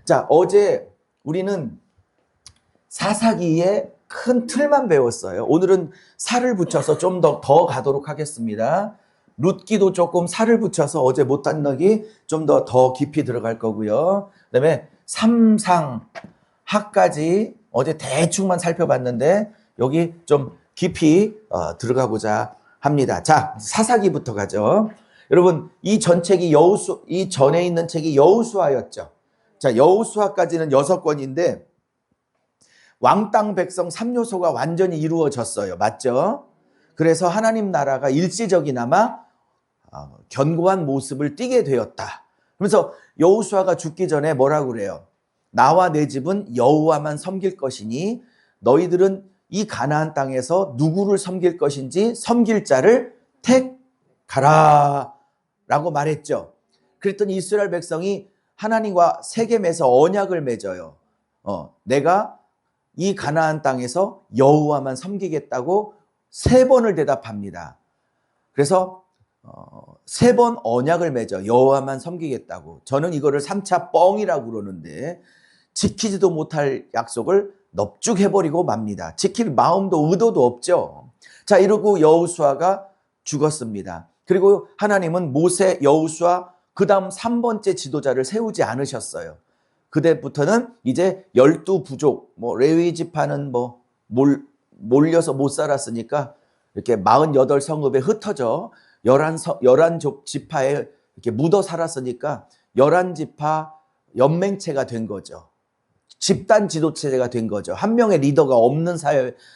자, 어제 우리는 사사기의 큰 틀만 배웠어요. 오늘은 살을 붙여서 좀 더 가도록 하겠습니다. 룻기도 조금 살을 붙여서 어제 못한 럭이 좀 더 깊이 들어갈 거고요. 그다음에 삼상하까지 어제 대충만 살펴봤는데 여기 좀 깊이 들어가고자 합니다. 자, 사사기부터 가죠. 여러분, 이 전에 있는 책이 여호수아였죠. 자, 여호수아까지는 6권인데 왕땅 백성 3요소가 완전히 이루어졌어요. 맞죠? 그래서 하나님 나라가 일시적이나마 견고한 모습을 띠게 되었다. 그래서 여호수아가 죽기 전에 뭐라고 그래요? 나와 내 집은 여호와만 섬길 것이니 너희들은 이 가나안 땅에서 누구를 섬길 것인지 섬길 자를 택하라 라고 말했죠. 그랬더니 이스라엘 백성이 하나님과 세겜에서 언약을 맺어요. 내가 이 가나안 땅에서 여호와만 섬기겠다고 3번을 대답합니다. 그래서 3번 언약을 맺어 여호와만 섬기겠다고. 저는 이거를 3차 뻥이라고 그러는데 지키지도 못할 약속을 넙죽해버리고 맙니다. 지킬 마음도 의도도 없죠. 자, 이러고 여호수아가 죽었습니다. 그리고 하나님은 모세, 여호수아 그 다음 3번째 지도자를 세우지 않으셨어요. 그때부터는 이제 12부족, 레위 지파는 몰려서 못 살았으니까 이렇게 48성읍에 흩어져 11지파에 이렇게 묻어 살았으니까 11지파 연맹체가 된 거죠. 집단 지도체제가 된 거죠. 한 명의 리더가 없는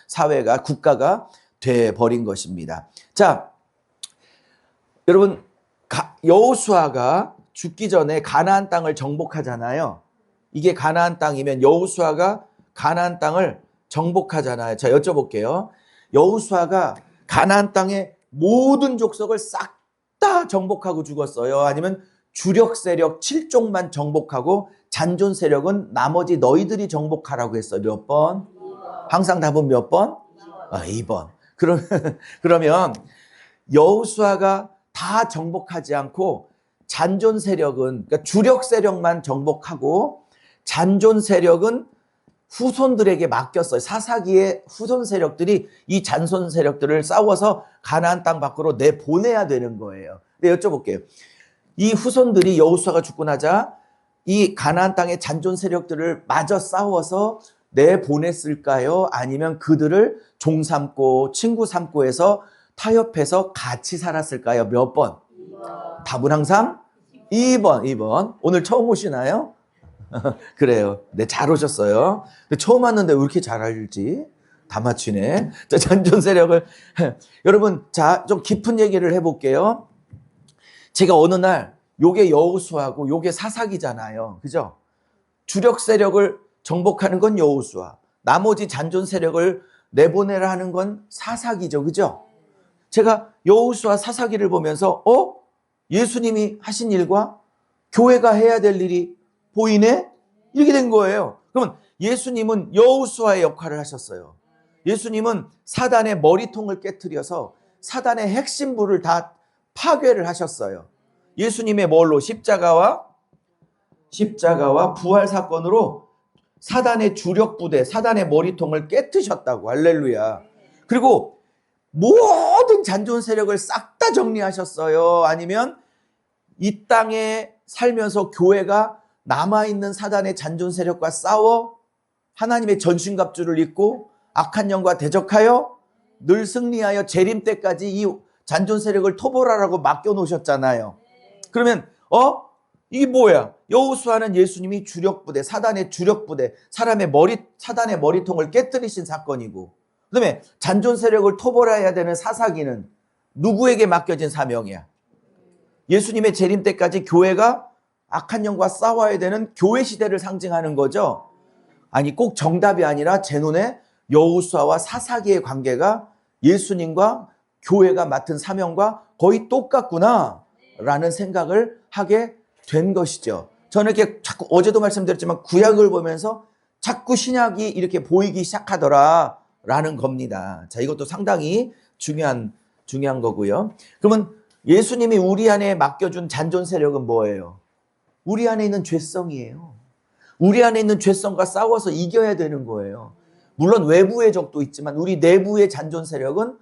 사회가, 국가가 돼버린 것입니다. 자, 여러분, 여호수아가 죽기 전에 가나안 땅을 정복하잖아요. 이게 가나안 땅이면 여호수아가 가나안 땅을 정복하잖아요. 자, 여쭤볼게요. 여호수아가 가나안 땅의 모든 족속을 싹 다 정복하고 죽었어요? 아니면 주력 세력 7족만 정복하고 잔존 세력은 나머지 너희들이 정복하라고 했어? 몇 번? 항상 답은 몇 번? 2번. 그러면 여호수아가 다 정복하지 않고 잔존 세력은, 그러니까 주력 세력만 정복하고 잔존 세력은 후손들에게 맡겼어요. 사사기의 후손 세력들이 이 잔손 세력들을 싸워서 가나안 땅 밖으로 내보내야 되는 거예요. 근데 여쭤볼게요. 이 후손들이 여호수아가 죽고 나자 이 가나안 땅의 잔존 세력들을 마저 싸워서 내보냈을까요? 아니면 그들을 종 삼고 친구 삼고 해서 타협해서 같이 살았을까요? 몇 번? 2번. 답은 항상 2번. 오늘 처음 오시나요? 그래요. 네, 잘 오셨어요. 근데 처음 왔는데 왜 이렇게 잘 알지? 다 맞추네. 자, 잔존 세력을. 여러분, 자, 좀 깊은 얘기를 해볼게요. 제가 어느 날, 요게 여호수아고 요게 사사기잖아요. 그죠? 주력 세력을 정복하는 건 여호수아. 나머지 잔존 세력을 내보내라 하는 건 사사기죠. 그죠? 제가 여호수아 사사기를 보면서, 예수님이 하신 일과 교회가 해야 될 일이 보이네? 이렇게 된 거예요. 그러면 예수님은 여호수아의 역할을 하셨어요. 예수님은 사단의 머리통을 깨트려서 사단의 핵심부를 다 파괴를 하셨어요. 예수님의 뭘로? 십자가와 부활 사건으로 사단의 주력 부대, 사단의 머리통을 깨트셨다고. 할렐루야. 그리고 모든 잔존 세력을 싹 다 정리하셨어요. 아니면 이 땅에 살면서 교회가 남아있는 사단의 잔존 세력과 싸워 하나님의 전신갑주를 입고 악한 영과 대적하여 늘 승리하여 재림 때까지 이 잔존 세력을 토벌하라고 맡겨놓으셨잖아요. 그러면 이게 뭐야? 여호수아는 예수님이 주력부대, 사단의 주력부대, 사단의 머리통을 깨뜨리신 사건이고, 그다음에 잔존 세력을 토벌해야 되는 사사기는 누구에게 맡겨진 사명이야? 예수님의 재림 때까지 교회가 악한 영과 싸워야 되는 교회 시대를 상징하는 거죠. 아니, 꼭 정답이 아니라 제 눈에 여호수아와 사사기의 관계가 예수님과 교회가 맡은 사명과 거의 똑같구나 라는 생각을 하게 된 것이죠. 저는 이렇게 자꾸 어제도 말씀드렸지만 구약을 보면서 자꾸 신약이 이렇게 보이기 시작하더라 라는 겁니다. 자, 이것도 상당히 중요한 거고요. 그러면 예수님이 우리 안에 맡겨준 잔존 세력은 뭐예요? 우리 안에 있는 죄성이에요. 우리 안에 있는 죄성과 싸워서 이겨야 되는 거예요. 물론 외부의 적도 있지만 우리 내부의 잔존 세력은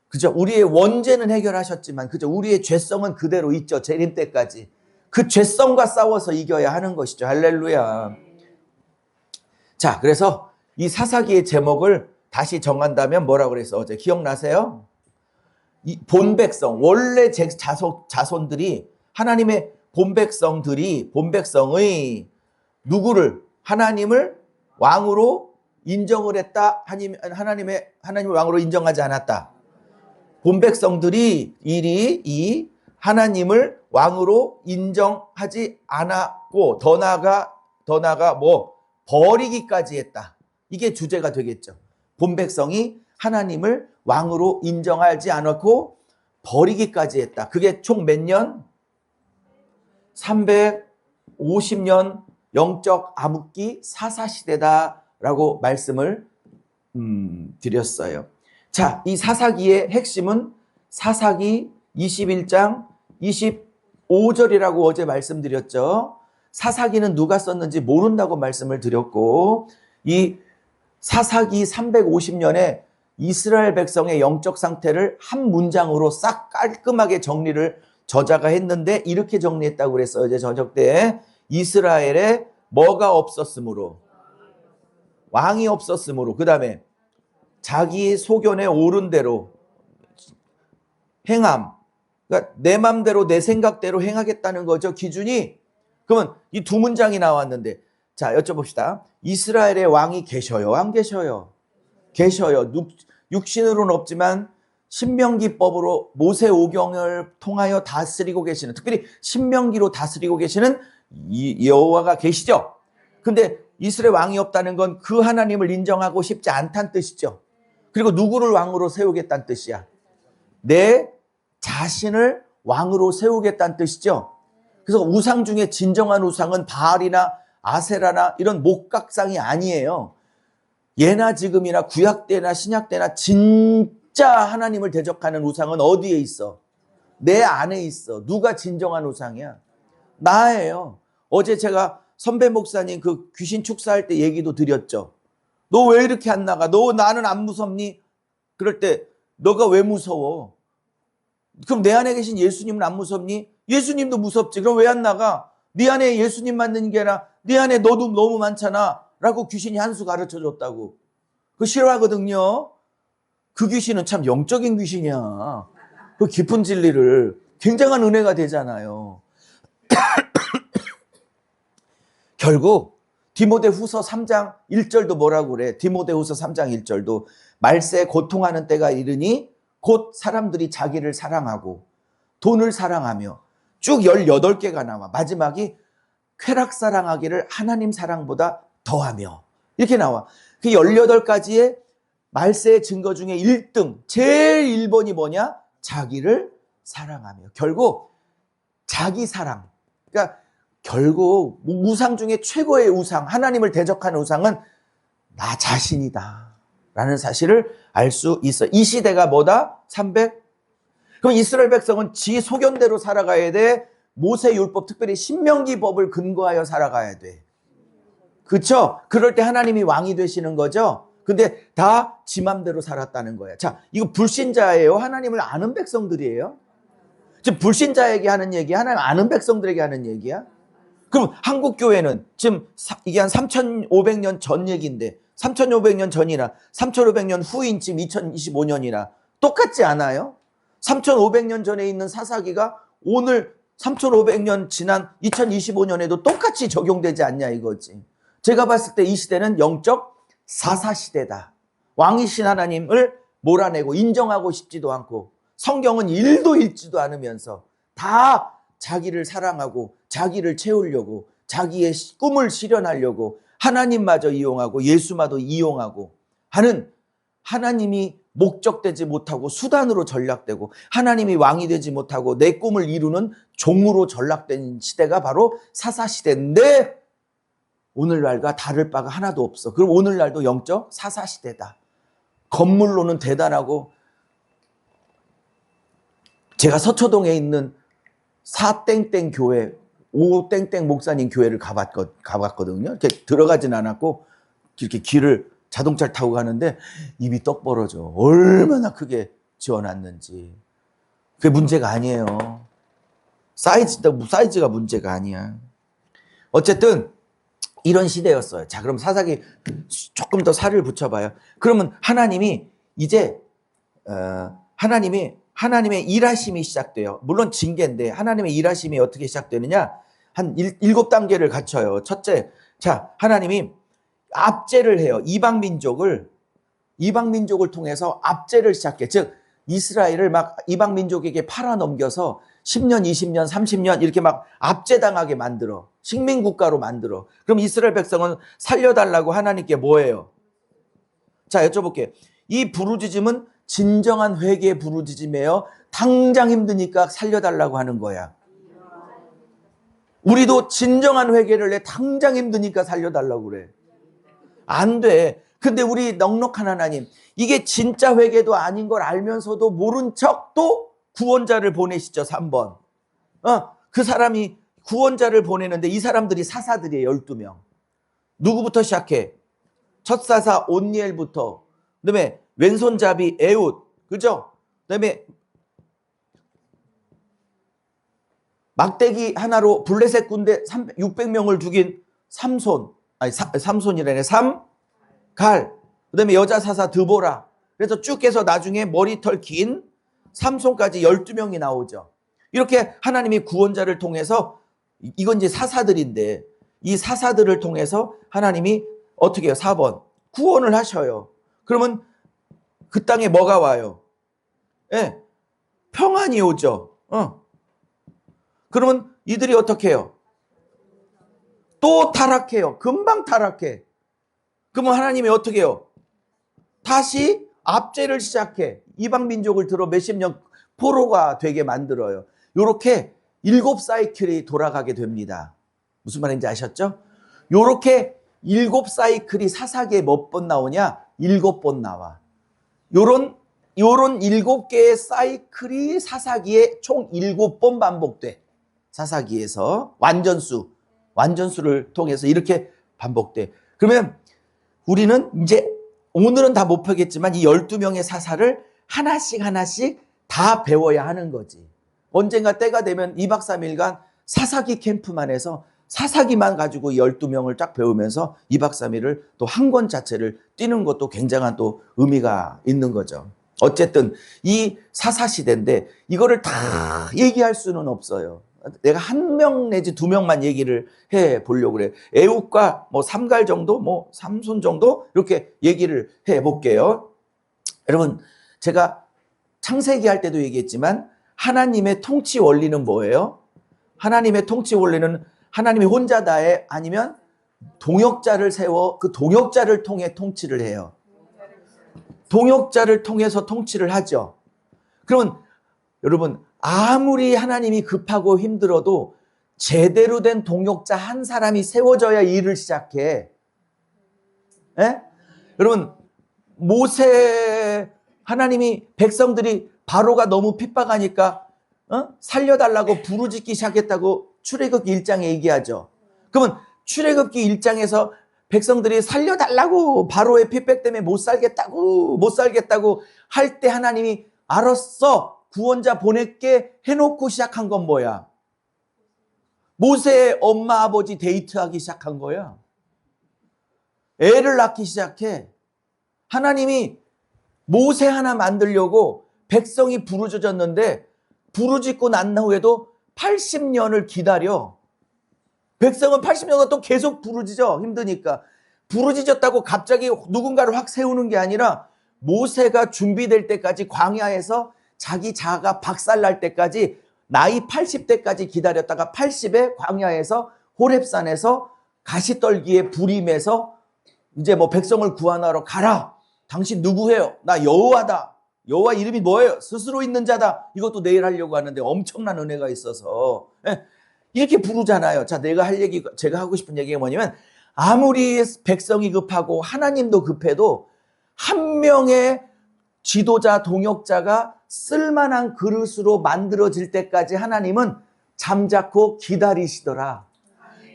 그죠? 우리의 원죄는 해결하셨지만 그죠? 우리의 죄성은 그대로 있죠. 재림 때까지. 그 죄성과 싸워서 이겨야 하는 것이죠. 할렐루야. 자, 그래서 이 사사기의 제목을 다시 정한다면 뭐라고 그랬어? 어제 기억나세요? 이 본백성, 원래 자손들이 하나님의 본백성의 누구를 하나님을 왕으로 인정을 했다. 하나님을 왕으로 인정하지 않았다. 본백성들이 이 하나님을 왕으로 인정하지 않았고 더 나아가 뭐 버리기까지 했다. 이게 주제가 되겠죠. 본백성이 하나님을 왕으로 인정하지 않았고 버리기까지 했다. 그게 총 몇 년? 350년 영적 암흑기 사사시대다라고 말씀을 드렸어요. 자, 이 사사기의 핵심은 사사기 21장 25절이라고 어제 말씀드렸죠. 사사기는 누가 썼는지 모른다고 말씀을 드렸고 이 사사기 350년에 이스라엘 백성의 영적 상태를 한 문장으로 싹 깔끔하게 정리를 저자가 했는데 이렇게 정리했다고 그랬어요. 어제 저녁 때 이스라엘에 뭐가 없었으므로 왕이 없었으므로 그 다음에 자기 소견에 오른 대로 행함. 그러니까 내 맘대로 내 생각대로 행하겠다는 거죠. 기준이. 그러면 이 두 문장이 나왔는데 자 여쭤봅시다. 이스라엘의 왕이 계셔요? 안 계셔요? 계셔요. 육신으로는 없지만 신명기법으로 모세 오경을 통하여 다스리고 계시는 특별히 신명기로 다스리고 계시는 여호와가 계시죠. 근데 이스라엘 왕이 없다는 건 그 하나님을 인정하고 싶지 않다는 뜻이죠. 그리고 누구를 왕으로 세우겠다는 뜻이야? 내 자신을 왕으로 세우겠다는 뜻이죠. 그래서 우상 중에 진정한 우상은 바알이나 아세라나 이런 목각상이 아니에요. 예나 지금이나 구약 때나 신약 때나 진짜 하나님을 대적하는 우상은 어디에 있어? 내 안에 있어. 누가 진정한 우상이야? 나예요. 어제 제가 선배 목사님 그 귀신 축사할 때 얘기도 드렸죠. 너 왜 이렇게 안 나가? 너 나는 안 무섭니? 그럴 때 너가 왜 무서워? 그럼 내 안에 계신 예수님은 안 무섭니? 예수님도 무섭지. 그럼 왜 안 나가? 네 안에 예수님만 있는 게 아니라 네 안에 너도 너무 많잖아. 라고 귀신이 한 수 가르쳐 줬다고. 그거 싫어하거든요. 그 귀신은 참 영적인 귀신이야. 그 깊은 진리를 굉장한 은혜가 되잖아요. 결국 디모데후서 3장 1절도 뭐라고 그래? 디모데후서 3장 1절도 말세에 고통하는 때가 이르니 곧 사람들이 자기를 사랑하고 돈을 사랑하며 쭉 18개가 나와. 마지막이 쾌락 사랑하기를 하나님 사랑보다 더하며 이렇게 나와. 그 18가지의 말세의 증거 중에 1등 제일 1번이 뭐냐? 자기를 사랑하며. 결국 자기 사랑. 그러니까 결국 우상 중에 최고의 우상, 하나님을 대적하는 우상은 나 자신이다 라는 사실을 알 수 있어. 이 시대가 뭐다? 300? 그럼 이스라엘 백성은 지 소견대로 살아가야 돼. 모세율법, 특별히 신명기법을 근거하여 살아가야 돼. 그렇죠? 그럴 때 하나님이 왕이 되시는 거죠. 근데 다 지 맘대로 살았다는 거야. 자, 이거 불신자예요? 하나님을 아는 백성들이에요? 지금 불신자에게 하는 얘기야? 하나님 아는 백성들에게 하는 얘기야? 그럼 한국 교회는 지금 이게 한 3,500년 전 얘기인데 3,500년 전이나 3,500년 후인 지금 2025년이나 똑같지 않아요? 3,500년 전에 있는 사사기가 오늘 3,500년 지난 2025년에도 똑같이 적용되지 않냐 이거지. 제가 봤을 때 이 시대는 영적 사사시대다. 왕이신 하나님을 몰아내고 인정하고 싶지도 않고 성경은 1도 읽지도 않으면서 다 자기를 사랑하고 자기를 채우려고 자기의 꿈을 실현하려고 하나님마저 이용하고 예수마저 이용하고 하는 하나님이 목적되지 못하고 수단으로 전락되고 하나님이 왕이 되지 못하고 내 꿈을 이루는 종으로 전락된 시대가 바로 사사시대인데 오늘날과 다를 바가 하나도 없어. 그럼 오늘날도 영적 사사시대다. 건물로는 대단하고 제가 서초동에 있는 사땡땡 교회 오땡땡 목사님 교회를 가봤거든요. 이렇게 들어가진 않았고 이렇게 길을 자동차를 타고 가는데 입이 떡 벌어져. 얼마나 크게 지어놨는지. 그게 문제가 아니에요. 사이즈가 문제가 아니야. 어쨌든 이런 시대였어요. 자, 그럼 사사기 조금 더 살을 붙여봐요. 그러면 하나님이 이제 하나님의 일하심이 시작돼요. 물론 징계인데 하나님의 일하심이 어떻게 시작되느냐? 한 7단계를 갖춰요. 첫째, 자, 하나님이 압제를 해요. 이방 민족을 통해서 압제를 시작해. 즉 이스라엘을 막 이방 민족에게 팔아넘겨서 10년, 20년, 30년 이렇게 막 압제당하게 만들어. 식민국가로 만들어. 그럼 이스라엘 백성은 살려달라고 하나님께 뭐예요? 자, 여쭤볼게요. 이 부르짖음은 진정한 회개의 부르짖음이에요? 당장 힘드니까 살려달라고 하는 거야? 우리도 진정한 회개를 해. 당장 힘드니까 살려달라고 그래. 안 돼. 근데 우리 넉넉한 하나님, 이게 진짜 회개도 아닌 걸 알면서도 모른 척 또 구원자를 보내시죠. 3번. 그 사람이 구원자를 보내는데 이 사람들이 사사들이에요. 12명. 누구부터 시작해? 첫 사사 온니엘부터, 그다음에 왼손잡이 에훗, 그죠? 그다음에 막대기 하나로 블레셋 군대 600명을 죽인 삼손이라네. 갈. 그다음에 여자 사사 드보라. 그래서 쭉 해서 나중에 머리털 긴 삼손까지 12명이 나오죠. 이렇게 하나님이 구원자를 통해서, 이건 이제 사사들인데 이 사사들을 통해서 하나님이 어떻게 해요? 4번. 구원을 하셔요. 그러면 그 땅에 뭐가 와요? 예, 평안이 오죠. 그러면 이들이 어떻게 해요? 또 타락해요. 금방 타락해. 그러면 하나님이 어떻게 해요? 다시 압제를 시작해. 이방 민족을 들어 몇십 년 포로가 되게 만들어요. 이렇게 7사이클이 돌아가게 됩니다. 무슨 말인지 아셨죠? 이렇게 7사이클이 사사기에 몇 번 나오냐? 7번 나와. 요런 7개의 사이클이 사사기에 총 7번 반복돼. 사사기에서 완전수를 통해서 이렇게 반복돼. 그러면 우리는 이제 오늘은 다 못 펴겠지만 이 12명의 사사를 하나씩 다 배워야 하는 거지. 언젠가 때가 되면 2박 3일간 사사기 캠프만 해서 사사기만 가지고 12명을 쫙 배우면서 2박 3일을 또 한 권 자체를 뛰는 것도 굉장한 또 의미가 있는 거죠. 어쨌든 이 사사 시대인데 이거를 다 얘기할 수는 없어요. 내가 1명 내지 2명만 얘기를 해 보려고 그래. 에훗과 뭐 삼갈 정도, 뭐 삼손 정도 이렇게 얘기를 해 볼게요. 여러분, 제가 창세기 할 때도 얘기했지만 하나님의 통치 원리는 뭐예요? 하나님의 통치 원리는 하나님이 혼자다에 아니면 동역자를 세워 그 동역자를 통해 통치를 해요. 동역자를 통해서 통치를 하죠. 그러면 여러분, 아무리 하나님이 급하고 힘들어도 제대로 된 동역자 한 사람이 세워져야 일을 시작해. 예? 여러분, 하나님이 백성들이 바로가 너무 핍박하니까 살려달라고 부르짖기 시작했다고 출애굽기 1장에 얘기하죠. 그러면 출애굽기 1장에서 백성들이 살려달라고 바로의 핍박 때문에 못 살겠다고 할 때 하나님이 알았어, 구원자 보낼게 해놓고 시작한 건 뭐야? 모세의 엄마 아버지 데이트하기 시작한 거야. 애를 낳기 시작해. 하나님이 모세 하나 만들려고 백성이 부르짖었는데 부르짖고 난 후에도 80년을 기다려. 백성은 80년간 또 계속 부르짖어. 힘드니까. 부르짖었다고 갑자기 누군가를 확 세우는 게 아니라 모세가 준비될 때까지 광야에서 자기 자아가 박살날 때까지 나이 80대까지 기다렸다가 80에 광야에서 호렙산에서 가시떨기에 불임해서 이제 뭐 백성을 구원하러 가라. 당신 누구예요? 나 여호와다. 여호와 이름이 뭐예요? 스스로 있는 자다. 이것도 내일 하려고 하는데 엄청난 은혜가 있어서 이렇게 부르잖아요. 자, 제가 하고 싶은 얘기가 뭐냐면 아무리 백성이 급하고 하나님도 급해도 한 명의 지도자, 동역자가 쓸만한 그릇으로 만들어질 때까지 하나님은 잠자코 기다리시더라.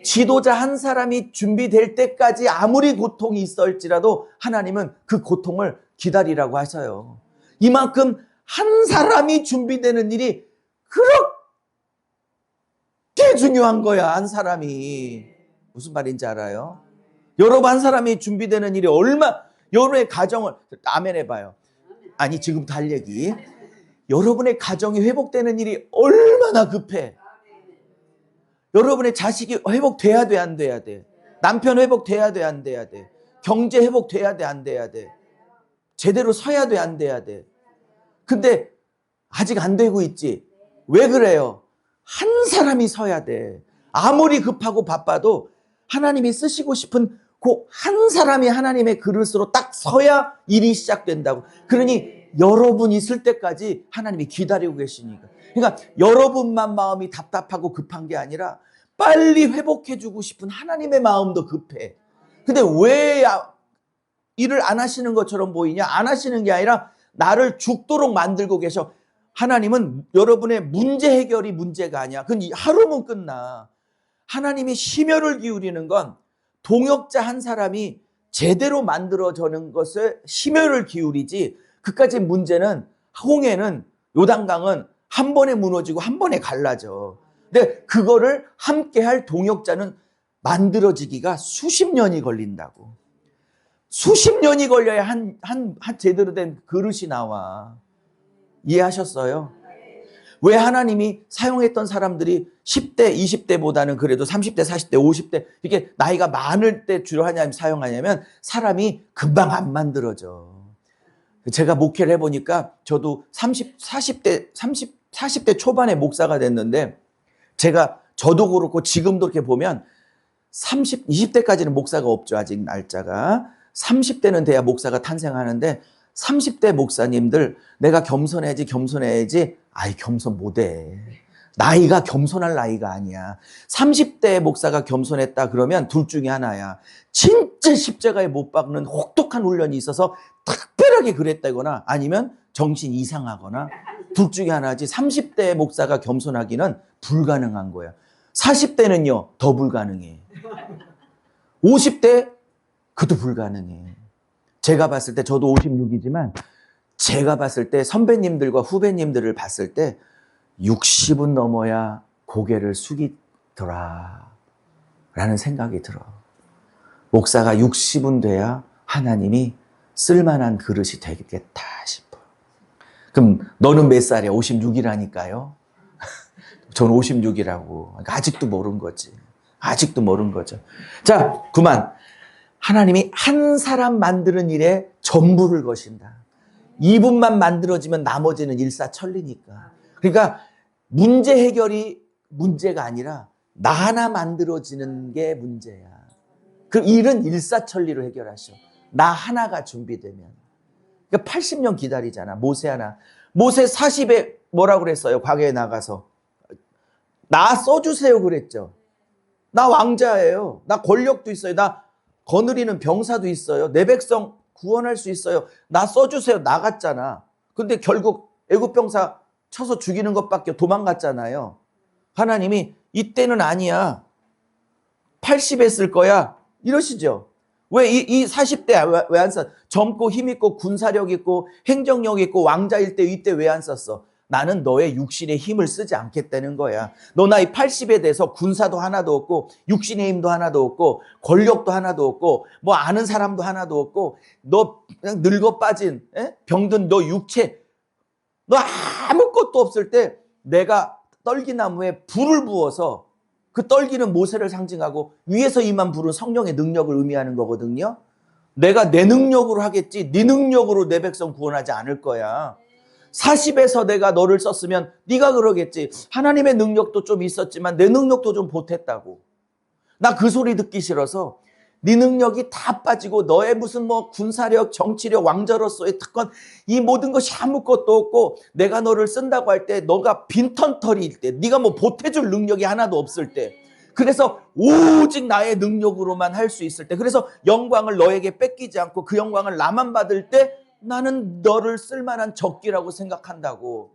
지도자 한 사람이 준비될 때까지 아무리 고통이 있을지라도 하나님은 그 고통을 기다리라고 하셔요. 이만큼 한 사람이 준비되는 일이 그렇게 중요한 거야. 한 사람이. 무슨 말인지 알아요? 여러분, 한 사람이 준비되는 일이 여러분의 가정을 아멘 해봐요. 아니, 지금부터 할 얘기. 여러분의 가정이 회복되는 일이 얼마나 급해. 여러분의 자식이 회복돼야 돼, 안 돼야 돼? 남편 회복돼야 돼, 안 돼야 돼? 경제 회복돼야 돼, 안 돼야 돼? 제대로 서야 돼, 안 돼야 돼? 근데 아직 안 되고 있지. 왜 그래요? 한 사람이 서야 돼. 아무리 급하고 바빠도 하나님이 쓰시고 싶은 그 한 사람이 하나님의 그릇으로 딱 서야 일이 시작된다고. 그러니 여러분 있을 때까지 하나님이 기다리고 계시니까. 그러니까 여러분만 마음이 답답하고 급한 게 아니라 빨리 회복해주고 싶은 하나님의 마음도 급해. 근데 왜 일을 안 하시는 것처럼 보이냐? 안 하시는 게 아니라 나를 죽도록 만들고 계셔. 하나님은 여러분의 문제 해결이 문제가 아니야. 그건 하루면 끝나. 하나님이 심혈을 기울이는 건 동역자 한 사람이 제대로 만들어지는 것을 심혈을 기울이지, 그까지 문제는, 홍해는, 요단강은 한 번에 무너지고 한 번에 갈라져. 근데 그거를 함께 할 동역자는 만들어지기가 수십 년이 걸린다고. 수십 년이 걸려야 한 제대로 된 그릇이 나와. 이해하셨어요? 왜 하나님이 사용했던 사람들이 10대, 20대보다는 그래도 30대, 40대, 50대 이렇게 나이가 많을 때 주로 사용하냐면 사람이 금방 안 만들어져. 제가 목회를 해보니까 저도 40대 초반에 목사가 됐는데 저도 그렇고 지금도 이렇게 보면 20대까지는 목사가 없죠. 아직 날짜가. 30대는 돼야 목사가 탄생하는데 30대 목사님들 내가 겸손해야지. 아이, 겸손 못해. 나이가 겸손할 나이가 아니야. 30대 목사가 겸손했다 그러면 둘 중에 하나야. 진짜 십자가에 못 박는 혹독한 훈련이 있어서 특별하게 그랬다거나 아니면 정신 이상하거나 둘 중에 하나지. 30대 목사가 겸손하기는 불가능한 거야. 40대는요 더 불가능해. 50대 그것도 불가능해. 제가 봤을 때 저도 56이지만 제가 봤을 때 선배님들과 후배님들을 봤을 때 60은 넘어야 고개를 숙이더라 라는 생각이 들어. 목사가 60은 돼야 하나님이 쓸만한 그릇이 되겠다 싶어. 그럼 너는 몇 살이야? 56이라니까요. 전 56이라고. 그러니까 아직도 모르는 거지. 아직도 모르는 거죠. 자, 그만. 하나님이 한 사람 만드는 일에 전부를 거신다. 이분만 만들어지면 나머지는 일사천리니까. 그러니까 문제 해결이 문제가 아니라 나 하나 만들어지는 게 문제야. 그 일은 일사천리로 해결하셔. 나 하나가 준비되면. 그러니까 80년 기다리잖아. 모세 하나. 모세 40에 뭐라고 그랬어요? 광야에 나가서. 나 써주세요 그랬죠. 나 왕자예요. 나 권력도 있어요. 나 거느리는 병사도 있어요. 내 백성 구원할 수 있어요. 나 써주세요. 나갔잖아. 근데 결국 애국 병사 쳐서 죽이는 것밖에 도망갔잖아요. 하나님이 이때는 아니야. 80에 쓸 거야. 이러시죠. 왜 이 40대 왜 안 써? 젊고 힘있고 군사력 있고 행정력 있고 왕자일 때 이때 왜 안 썼어? 나는 너의 육신의 힘을 쓰지 않겠다는 거야. 너 나이 80에 돼서 군사도 하나도 없고 육신의 힘도 하나도 없고 권력도 하나도 없고 뭐 아는 사람도 하나도 없고 너 그냥 늙어 빠진 병든 너 육체, 너 아무것도 없을 때 내가 떨기나무에 불을 부어서 그 떨기는 모세를 상징하고 위에서 임한 불은 성령의 능력을 의미하는 거거든요. 내가 내 능력으로 하겠지 네 능력으로 내 백성 구원하지 않을 거야. 40에서 내가 너를 썼으면 네가 그러겠지. 하나님의 능력도 좀 있었지만 내 능력도 좀 보탰다고. 나 그 소리 듣기 싫어서 네 능력이 다 빠지고 너의 무슨 뭐 군사력, 정치력, 왕자로서의 특권 이 모든 것이 아무것도 없고 내가 너를 쓴다고 할 때 너가 빈털터리일 때 네가 뭐 보태줄 능력이 하나도 없을 때 그래서 오직 나의 능력으로만 할 수 있을 때 그래서 영광을 너에게 뺏기지 않고 그 영광을 나만 받을 때 나는 너를 쓸만한 적기라고 생각한다고.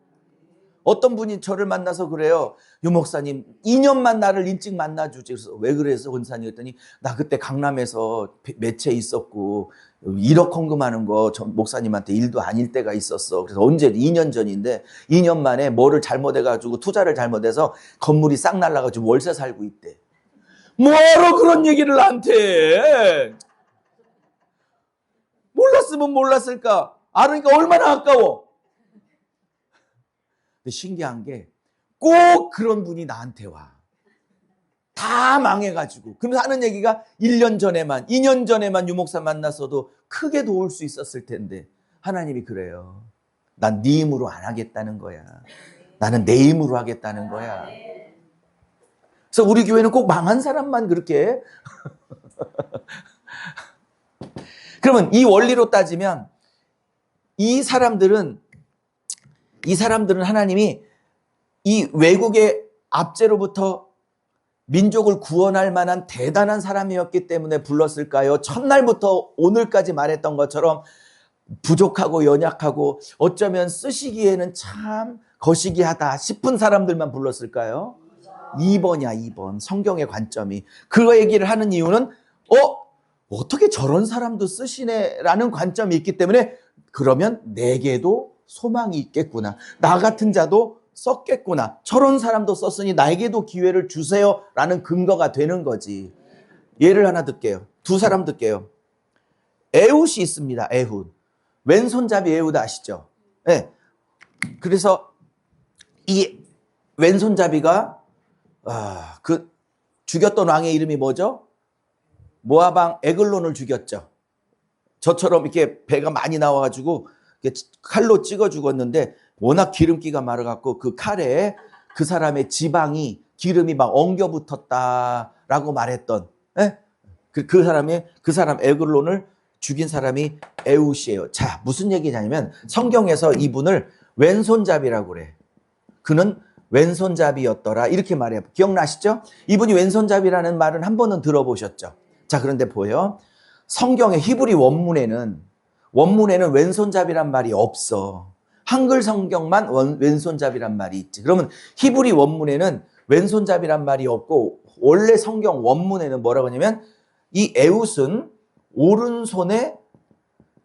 어떤 분이 저를 만나서 그래요. 유 목사님 2년만 나를 일찍 만나주지. 그래서 왜 그래서 권사님 했더니 나 그때 강남에서 매체에 있었고 1억 헌금하는 거 전 목사님한테 일도 아닐 때가 있었어. 그래서 언제 2년 전인데 2년 만에 뭐를 잘못해가지고 투자를 잘못해서 건물이 싹 날라가지고 월세 살고 있대. 뭐하러 그런 얘기를 나한테 해? 몰랐으면 몰랐을까? 알으니까 얼마나 아까워. 근데 신기한 게 꼭 그런 분이 나한테 와. 다 망해가지고. 그러면서 하는 얘기가 1년 전에만, 2년 전에만 유목사 만났어도 크게 도울 수 있었을 텐데 하나님이 그래요. 난 네 힘으로 안 하겠다는 거야. 나는 내 힘으로 하겠다는 거야. 그래서 우리 교회는 꼭 망한 사람만 그렇게 그러면 이 원리로 따지면 이 사람들은 하나님이 이 외국의 압제로부터 민족을 구원할 만한 대단한 사람이었기 때문에 불렀을까요? 첫날부터 오늘까지 말했던 것처럼 부족하고 연약하고 어쩌면 쓰시기에는 참 거시기하다 싶은 사람들만 불렀을까요? 2번이야, 2번. 성경의 관점이. 그 얘기를 하는 이유는 어떻게 저런 사람도 쓰시네라는 관점이 있기 때문에 그러면 내게도 소망이 있겠구나. 나 같은 자도 썼겠구나. 저런 사람도 썼으니 나에게도 기회를 주세요라는 근거가 되는 거지. 예를 하나 들게요. 두 사람 들게요. 에훗이 있습니다. 에훗. 왼손잡이 에훗 아시죠? 네. 그래서 이 왼손잡이가 그 죽였던 왕의 이름이 뭐죠? 모압 왕 에글론을 죽였죠. 저처럼 이렇게 배가 많이 나와가지고 칼로 찍어 죽었는데 워낙 기름기가 많아갖고 그 칼에 그 사람의 지방이 기름이 막 엉겨 붙었다라고 말했던 그 사람 에글론을 죽인 사람이 에훗이에요. 자, 무슨 얘기냐면 성경에서 이분을 왼손잡이라고 그래. 그는 왼손잡이였더라 이렇게 말해요. 기억나시죠? 이분이 왼손잡이라는 말은 한 번은 들어보셨죠? 자, 그런데 보여. 성경의 히브리 원문에는 왼손잡이란 말이 없어. 한글 성경만 왼손잡이란 말이 있지. 그러면 히브리 원문에는 왼손잡이란 말이 없고 원래 성경 원문에는 뭐라고 하냐면 이 에훗은 오른손에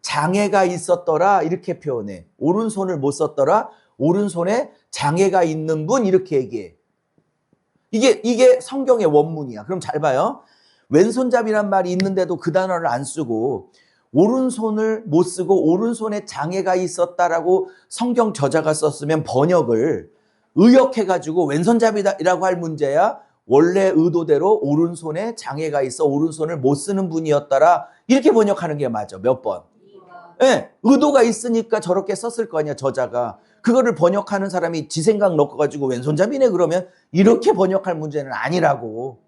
장애가 있었더라 이렇게 표현해. 오른손을 못 썼더라. 오른손에 장애가 있는 분 이렇게 얘기해. 이게 성경의 원문이야. 그럼 잘 봐요. 왼손잡이란 말이 있는데도 그 단어를 안 쓰고 오른손을 못 쓰고 오른손에 장애가 있었다라고 성경 저자가 썼으면 번역을 의역해가지고 왼손잡이라고 할 문제야. 원래 의도대로 오른손에 장애가 있어 오른손을 못 쓰는 분이었더라 이렇게 번역하는 게 맞아. 몇 번? 네, 의도가 있으니까 저렇게 썼을 거 아니야 저자가. 그거를 번역하는 사람이 지 생각 넣어가지고 왼손잡이네 그러면 이렇게 번역할 문제는 아니라고.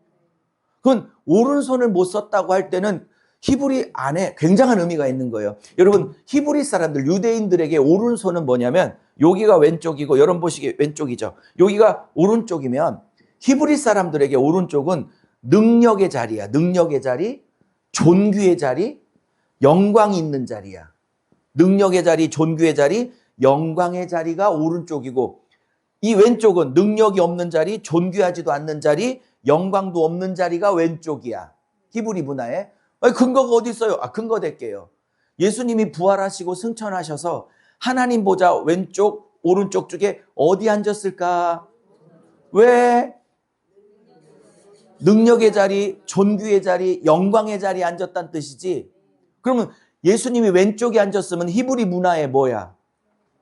그건 오른손을 못 썼다고 할 때는 히브리 안에 굉장한 의미가 있는 거예요. 여러분 히브리 사람들 유대인들에게 오른손은 뭐냐면 여기가 왼쪽이고 여러분 보시기에 왼쪽이죠. 여기가 오른쪽이면 히브리 사람들에게 오른쪽은 능력의 자리야. 능력의 자리, 존귀의 자리, 영광이 있는 자리야. 능력의 자리, 존귀의 자리, 영광의 자리가 오른쪽이고 이 왼쪽은 능력이 없는 자리, 존귀하지도 않는 자리, 영광도 없는 자리가 왼쪽이야. 히브리 문화에. 근거가 어디 있어요? 근거 댈게요. 예수님이 부활하시고 승천하셔서 하나님 보좌 왼쪽, 오른쪽 쪽에 어디 앉았을까? 왜? 능력의 자리, 존귀의 자리, 영광의 자리에 앉았다는 뜻이지. 그러면 예수님이 왼쪽에 앉았으면 히브리 문화에 뭐야?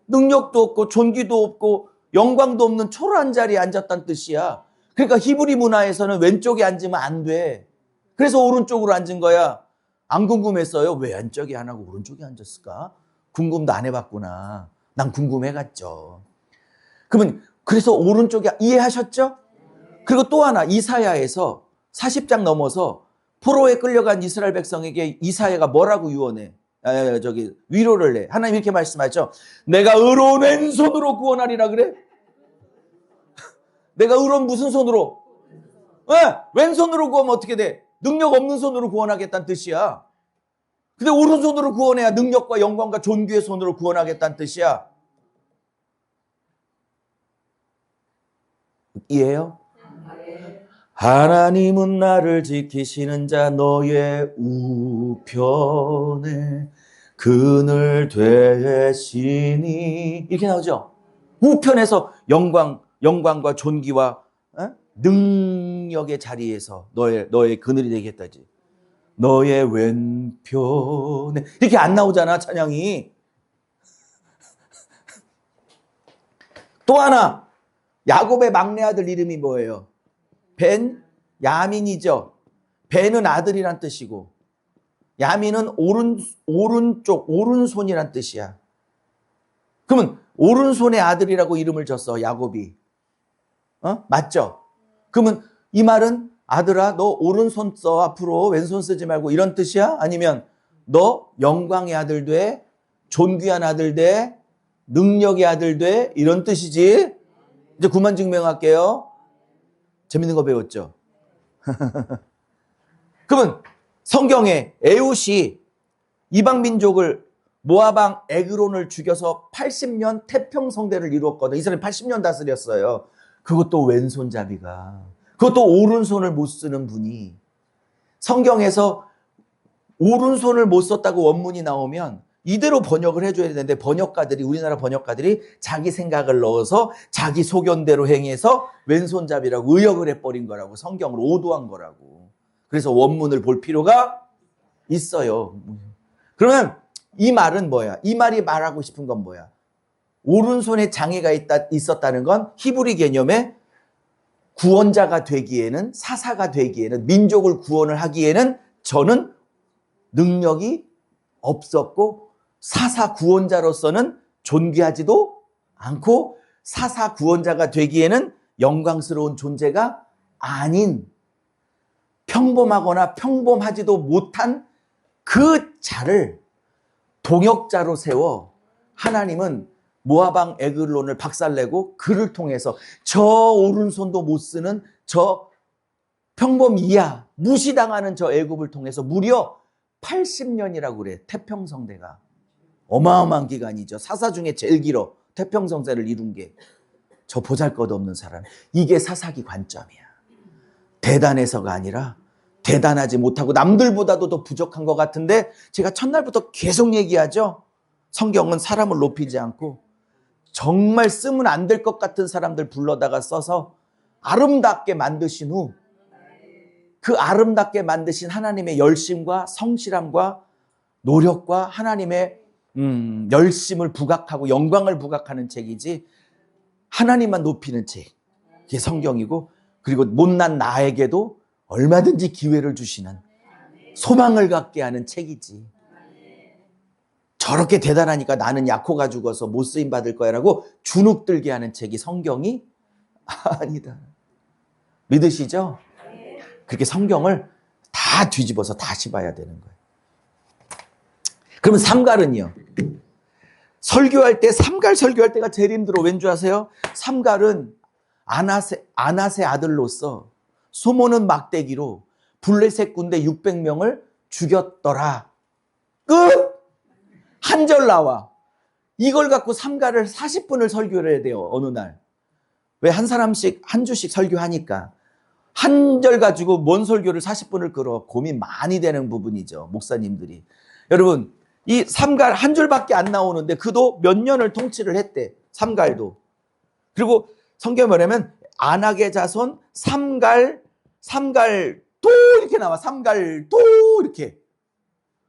능력도 없고 존귀도 없고 영광도 없는 초라한 자리에 앉았다는 뜻이야. 그러니까 히브리 문화에서는 왼쪽에 앉으면 안 돼. 그래서 오른쪽으로 앉은 거야. 안 궁금했어요? 왜 왼쪽에 안 하고 오른쪽에 앉았을까? 궁금도 안 해봤구나. 난 궁금해갔죠. 그러면 그래서 오른쪽에 이해하셨죠? 그리고 또 하나 이사야에서 40장 넘어서 포로에 끌려간 이스라엘 백성에게 이사야가 뭐라고 유언해? 위로를 해. 하나님 이렇게 말씀하죠. 내가 의로운 왼손으로 구원하리라 그래? 내가 의로운 무슨 손으로? 왼손으로 구하면 어떻게 돼? 능력 없는 손으로 구원하겠다는 뜻이야. 근데 오른손으로 구원해야 능력과 영광과 존귀의 손으로 구원하겠다는 뜻이야. 이에요? 하나님은 나를 지키시는 자 너의 우편에 그늘 되시니 이렇게 나오죠. 우편에서 영광과 존귀와 능력의 자리에서 너의 그늘이 되겠다지. 너의 왼편에 이렇게 안 나오잖아 찬양이. 또 하나 야곱의 막내 아들 이름이 뭐예요? 벤 야민이죠. 벤은 아들이란 뜻이고 야민은 오른쪽 오른손이란 뜻이야. 그러면 오른손의 아들이라고 이름을 줬어 야곱이. 맞죠? 그러면 이 말은 아들아 너 오른손 써 앞으로 왼손 쓰지 말고 이런 뜻이야? 아니면 너 영광의 아들 돼? 존귀한 아들 돼? 능력의 아들 돼? 이런 뜻이지? 이제 그만 증명할게요. 재밌는 거 배웠죠? 그러면 성경에 에훗이 이방민족을 모압왕 에그론을 죽여서 80년 태평성대를 이루었거든. 이 사람이 80년 다스렸어요. 그것도 왼손잡이가. 그것도 오른손을 못 쓰는 분이. 성경에서 오른손을 못 썼다고 원문이 나오면 이대로 번역을 해줘야 되는데 우리나라 번역가들이 자기 생각을 넣어서 자기 소견대로 행해서 왼손잡이라고 의역을 해버린 거라고. 성경을 오도한 거라고. 그래서 원문을 볼 필요가 있어요. 그러면 이 말은 뭐야? 이 말이 말하고 싶은 건 뭐야? 오른손에 장애가 있었다는 건 히브리 개념에 구원자가 되기에는, 사사가 되기에는, 민족을 구원을 하기에는 저는 능력이 없었고 사사 구원자로서는 존귀하지도 않고 사사 구원자가 되기에는 영광스러운 존재가 아닌 평범하거나 평범하지도 못한 그 자를 동역자로 세워 하나님은 모압왕 에글론을 박살내고 그를 통해서 저 오른손도 못 쓰는 저 평범이야 무시당하는 저 애굽을 통해서 무려 80년이라고 그래. 태평성대가 어마어마한 기간이죠. 사사 중에 제일 길어. 태평성대를 이룬 게 저 보잘것없는 사람. 이게 사사기 관점이야. 대단해서가 아니라 대단하지 못하고 남들보다도 더 부족한 것 같은데 제가 첫날부터 계속 얘기하죠. 성경은 사람을 높이지 않고 정말 쓰면 안 될 것 같은 사람들 불러다가 써서 아름답게 만드신 후 그 아름답게 만드신 하나님의 열심과 성실함과 노력과 하나님의 열심을 부각하고 영광을 부각하는 책이지 하나님만 높이는 책. 그게 성경이고 그리고 못난 나에게도 얼마든지 기회를 주시는 소망을 갖게 하는 책이지. 저렇게 대단하니까 나는 약호가 죽어서 못 쓰임 받을 거야 라고 주눅들게 하는 책이 성경이 아니다. 믿으시죠? 그렇게 성경을 다 뒤집어서 다시 봐야 되는 거예요. 그러면 삼갈은요? 설교할 때 삼갈 설교할 때가 제일 힘들어. 왠지 아세요? 삼갈은 아낫의 아들로서 소모는 막대기로 블레셋 군대 600명을 죽였더라. 끝! 한 절 나와. 이걸 갖고 삼갈을 40분을 설교를 해야 돼요. 어느 날. 왜 한 사람씩 한 주씩 설교하니까. 한 절 가지고 뭔 설교를 40분을 끌어. 고민 많이 되는 부분이죠. 목사님들이. 여러분 이 삼갈 한 줄밖에 안 나오는데 그도 몇 년을 통치를 했대. 삼갈도. 그리고 성경에 뭐냐면 안악의 자손 삼갈도 이렇게 나와. 삼갈도 이렇게.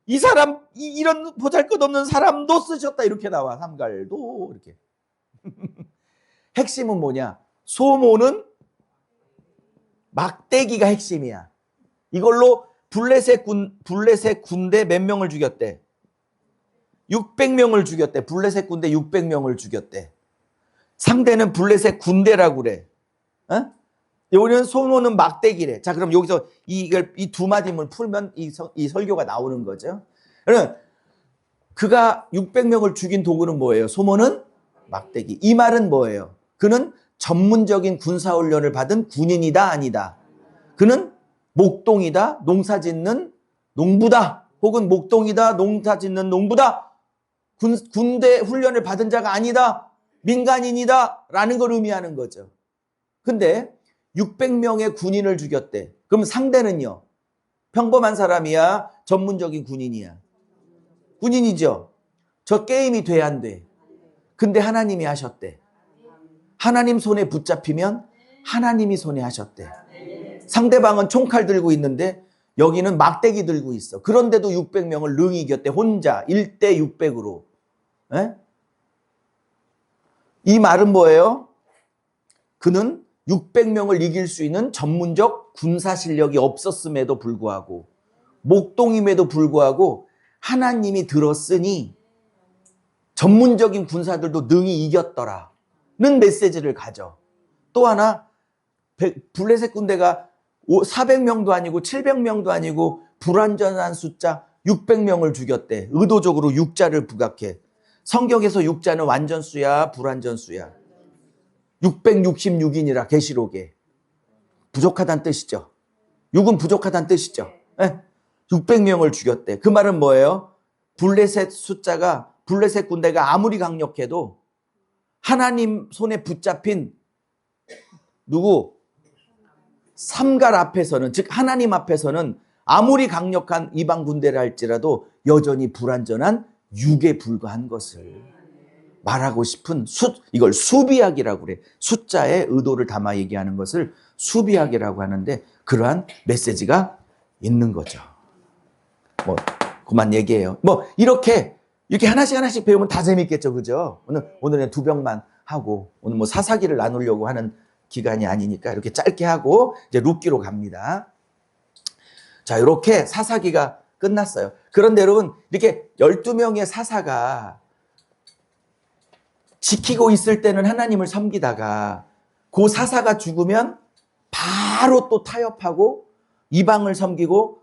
이 사람 이런 보잘것없는 사람도 쓰셨다 이렇게 나와. 삼갈도 이렇게. 핵심은 뭐냐? 소모는 막대기가 핵심이야. 이걸로 블레셋 군대 몇 명을 죽였대? 600명을 죽였대. 블레셋 군대 600명을 죽였대. 상대는 블레셋 군대라고 그래. 여기는 소모는 막대기래. 자, 그럼 여기서 이 두 마디만 풀면 이 설교가 나오는 거죠. 그러면 그가 600명을 죽인 도구는 뭐예요? 소모는 막대기. 이 말은 뭐예요? 그는 전문적인 군사훈련을 받은 군인이다, 아니다? 그는 목동이다, 농사짓는 농부다. 혹은 목동이다, 농사짓는 농부다. 군대 훈련을 받은 자가 아니다. 민간인이다. 라는 걸 의미하는 거죠. 근데 600명의 군인을 죽였대. 그럼 상대는요? 평범한 사람이야? 전문적인 군인이야? 군인이죠. 저 게임이 돼, 안 돼? 근데 하나님이 하셨대. 하나님 손에 붙잡히면 하나님이 손에 하셨대. 상대방은 총칼 들고 있는데 여기는 막대기 들고 있어. 그런데도 600명을 능히 이겼대. 혼자 1대 600으로. 에? 이 말은 뭐예요? 그는 600명을 이길 수 있는 전문적 군사 실력이 없었음에도 불구하고, 목동임에도 불구하고 하나님이 들었으니 전문적인 군사들도 능히 이겼더라는 메시지를 가져. 또 하나, 블레셋 군대가 400명도 아니고 700명도 아니고 불완전한 숫자 600명을 죽였대. 의도적으로 6자를 부각해. 성경에서 6자는 완전수야, 불완전수야? 666이니라 계시록에. 부족하다는 뜻이죠. 6은 부족하다는 뜻이죠. 600명을 죽였대. 그 말은 뭐예요? 블레셋 군대가 아무리 강력해도 하나님 손에 붙잡힌 누구? 삼갈 앞에서는, 즉 하나님 앞에서는 아무리 강력한 이방 군대를 할지라도 여전히 불완전한 6에 불과한 것을 말하고 싶은 이걸 수비학이라고 그래. 숫자의 의도를 담아 얘기하는 것을 수비학이라고 하는데 그러한 메시지가 있는 거죠. 뭐 그만 얘기해요. 뭐 이렇게 하나씩 배우면 다 재밌겠죠, 그죠? 오늘은 2병만 하고, 오늘 뭐 사사기를 나누려고 하는 기간이 아니니까 이렇게 짧게 하고 이제 룻기로 갑니다. 자, 이렇게 사사기가 끝났어요. 그런데 여러분, 이렇게 12명의 사사가 지키고 있을 때는 하나님을 섬기다가 그 사사가 죽으면 바로 또 타협하고 이방을 섬기고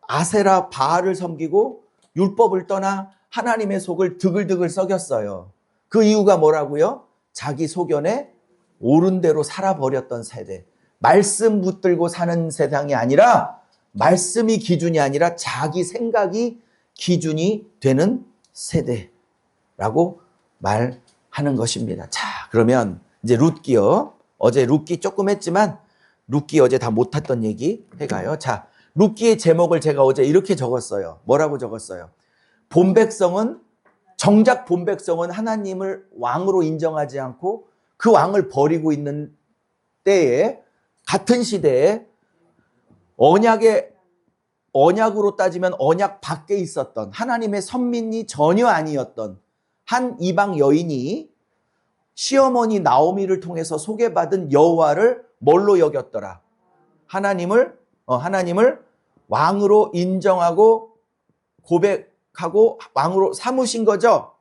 아세라 바알을 섬기고 율법을 떠나 하나님의 속을 드글드글 썩였어요. 그 이유가 뭐라고요? 자기 소견에 옳은 대로 살아버렸던 세대. 말씀 붙들고 사는 세상이 아니라, 말씀이 기준이 아니라 자기 생각이 기준이 되는 세대라고 말하는 것입니다. 자, 그러면 이제 룻기요. 어제 룻기 조금 했지만 룻기 어제 다 못했던 얘기 해가요. 자, 룻기의 제목을 제가 어제 이렇게 적었어요. 뭐라고 적었어요? 정작 본 백성은 하나님을 왕으로 인정하지 않고 그 왕을 버리고 있는 때에, 같은 시대에 언약으로 따지면 언약 밖에 있었던 하나님의 선민이 전혀 아니었던 한 이방 여인이 시어머니 나오미를 통해서 소개받은 여호와를 뭘로 여겼더라? 하나님을 왕으로 인정하고 고백하고 왕으로 삼으신 거죠.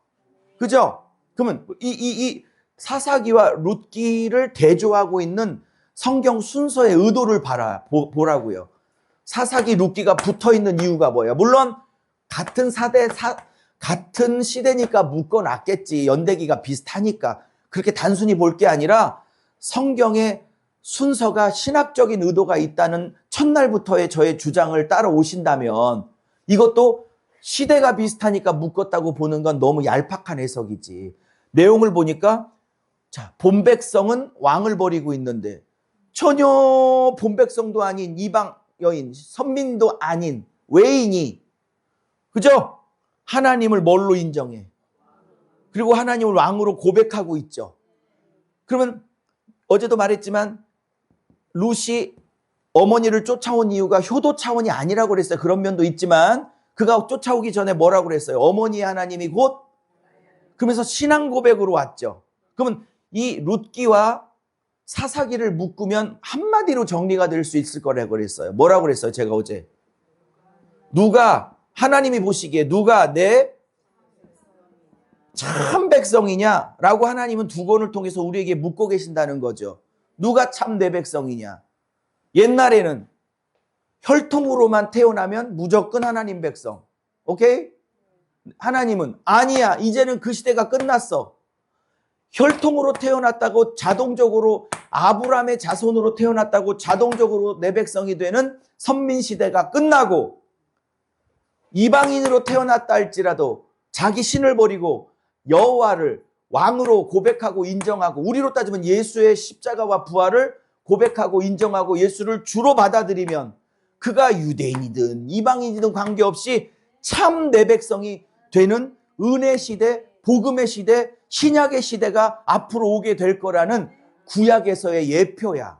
그죠? 그러면 이 사사기와 룻기를 대조하고 있는 성경 순서의 의도를 보라고요. 사사기, 룻기가 붙어 있는 이유가 뭐예요? 물론 같은 시대니까 묶어놨겠지. 연대기가 비슷하니까. 그렇게 단순히 볼 게 아니라 성경의 순서가 신학적인 의도가 있다는 첫날부터의 저의 주장을 따라오신다면 이것도 시대가 비슷하니까 묶었다고 보는 건 너무 얄팍한 해석이지. 내용을 보니까, 자, 본 백성은 왕을 버리고 있는데 전혀 본 백성도 아닌 이방 여인, 선민도 아닌 외인이, 그죠? 하나님을 뭘로 인정해? 그리고 하나님을 왕으로 고백하고 있죠. 그러면 어제도 말했지만 룻이 어머니를 쫓아온 이유가 효도 차원이 아니라고 그랬어요. 그런 면도 있지만 그가 쫓아오기 전에 뭐라고 그랬어요? 어머니의 하나님이 곧, 그러면서 신앙 고백으로 왔죠. 그러면 이 룻기와 사사기를 묶으면 한마디로 정리가 될 수 있을 거라고 그랬어요. 뭐라고 그랬어요? 제가 어제. 하나님이 보시기에 누가 내 참 백성이냐라고 하나님은 두 권을 통해서 우리에게 묻고 계신다는 거죠. 누가 참 내 백성이냐. 옛날에는 혈통으로만 태어나면 무조건 하나님 백성. 오케이? 하나님은 아니야. 이제는 그 시대가 끝났어. 혈통으로 태어났다고 자동적으로, 아브라함의 자손으로 태어났다고 자동적으로 내 백성이 되는 선민 시대가 끝나고, 이방인으로 태어났다 할지라도 자기 신을 버리고 여호와를 왕으로 고백하고 인정하고, 우리로 따지면 예수의 십자가와 부활을 고백하고 인정하고 예수를 주로 받아들이면 그가 유대인이든 이방인이든 관계없이 참 내 백성이 되는 은혜 시대, 복음의 시대, 신약의 시대가 앞으로 오게 될 거라는 구약에서의 예표야.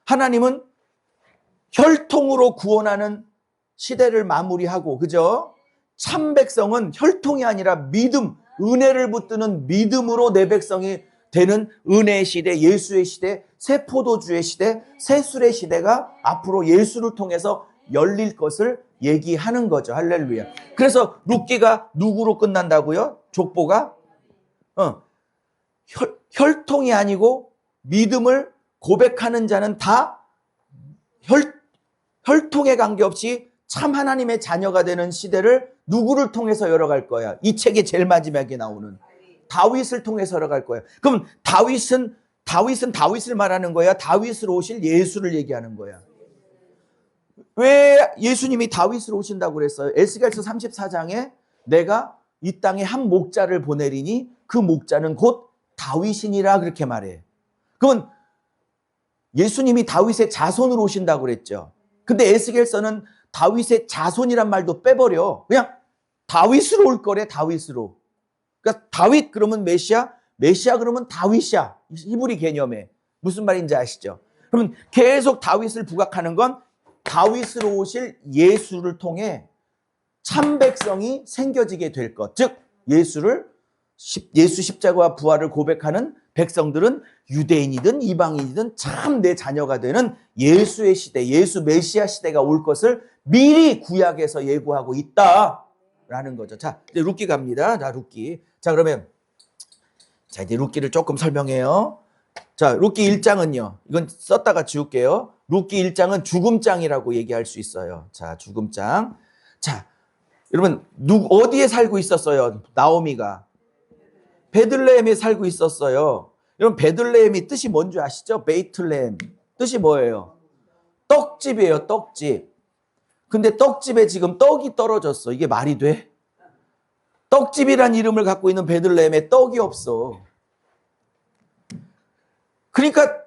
하나님은 혈통으로 구원하는 시대를 마무리하고, 그죠? 참 백성은 혈통이 아니라 믿음, 은혜를 붙드는 믿음으로 내 백성이 되는 은혜의 시대, 예수의 시대, 새 포도주의 시대, 새 술의 시대가 앞으로 예수를 통해서 열릴 것을 얘기하는 거죠. 할렐루야. 그래서 룻기가 누구로 끝난다고요? 족보가? 혈통이 아니고 믿음을 고백하는 자는 다 혈통에 관계없이 참 하나님의 자녀가 되는 시대를 누구를 통해서 열어갈 거야? 이 책의 제일 마지막에 나오는 다윗을 통해서 열어갈 거야. 그럼 다윗은 다윗을 말하는 거야? 다윗으로 오실 예수를 얘기하는 거야? 왜 예수님이 다윗으로 오신다고 그랬어요? 에스겔서 34장에 내가 이 땅에 한 목자를 보내리니 그 목자는 곧 다윗이니라 그렇게 말해. 그러면 예수님이 다윗의 자손으로 오신다고 그랬죠. 근데 에스겔서는 다윗의 자손이란 말도 빼버려. 그냥 다윗으로 올 거래, 다윗으로. 그러니까 다윗 그러면 메시아, 메시아 그러면 다윗이야. 히브리 개념에. 무슨 말인지 아시죠? 그러면 계속 다윗을 부각하는 건 다윗으로 오실 예수를 통해 참 백성이 생겨지게 될 것. 즉 예수 십자가와 부활을 고백하는 백성들은 유대인이든 이방인이든 참 내 자녀가 되는 예수의 시대, 예수 메시아 시대가 올 것을 미리 구약에서 예고하고 있다라는 거죠. 자, 이제 룻기 갑니다. 자, 룻기. 자, 그러면 자, 이제 룻기를 조금 설명해요. 자, 룻기 1장은요. 이건 썼다가 지울게요. 룻기 1장은 죽음장이라고 얘기할 수 있어요. 자, 죽음장. 자, 여러분 어디에 살고 있었어요? 나오미가 베들레헴에 살고 있었어요. 여러분 베들레헴이 뜻이 뭔지 아시죠? 베이틀레헴 뜻이 뭐예요? 떡집이에요. 떡집. 근데 떡집에 지금 떡이 떨어졌어. 이게 말이 돼? 떡집이란 이름을 갖고 있는 베들레헴에 떡이 없어. 그러니까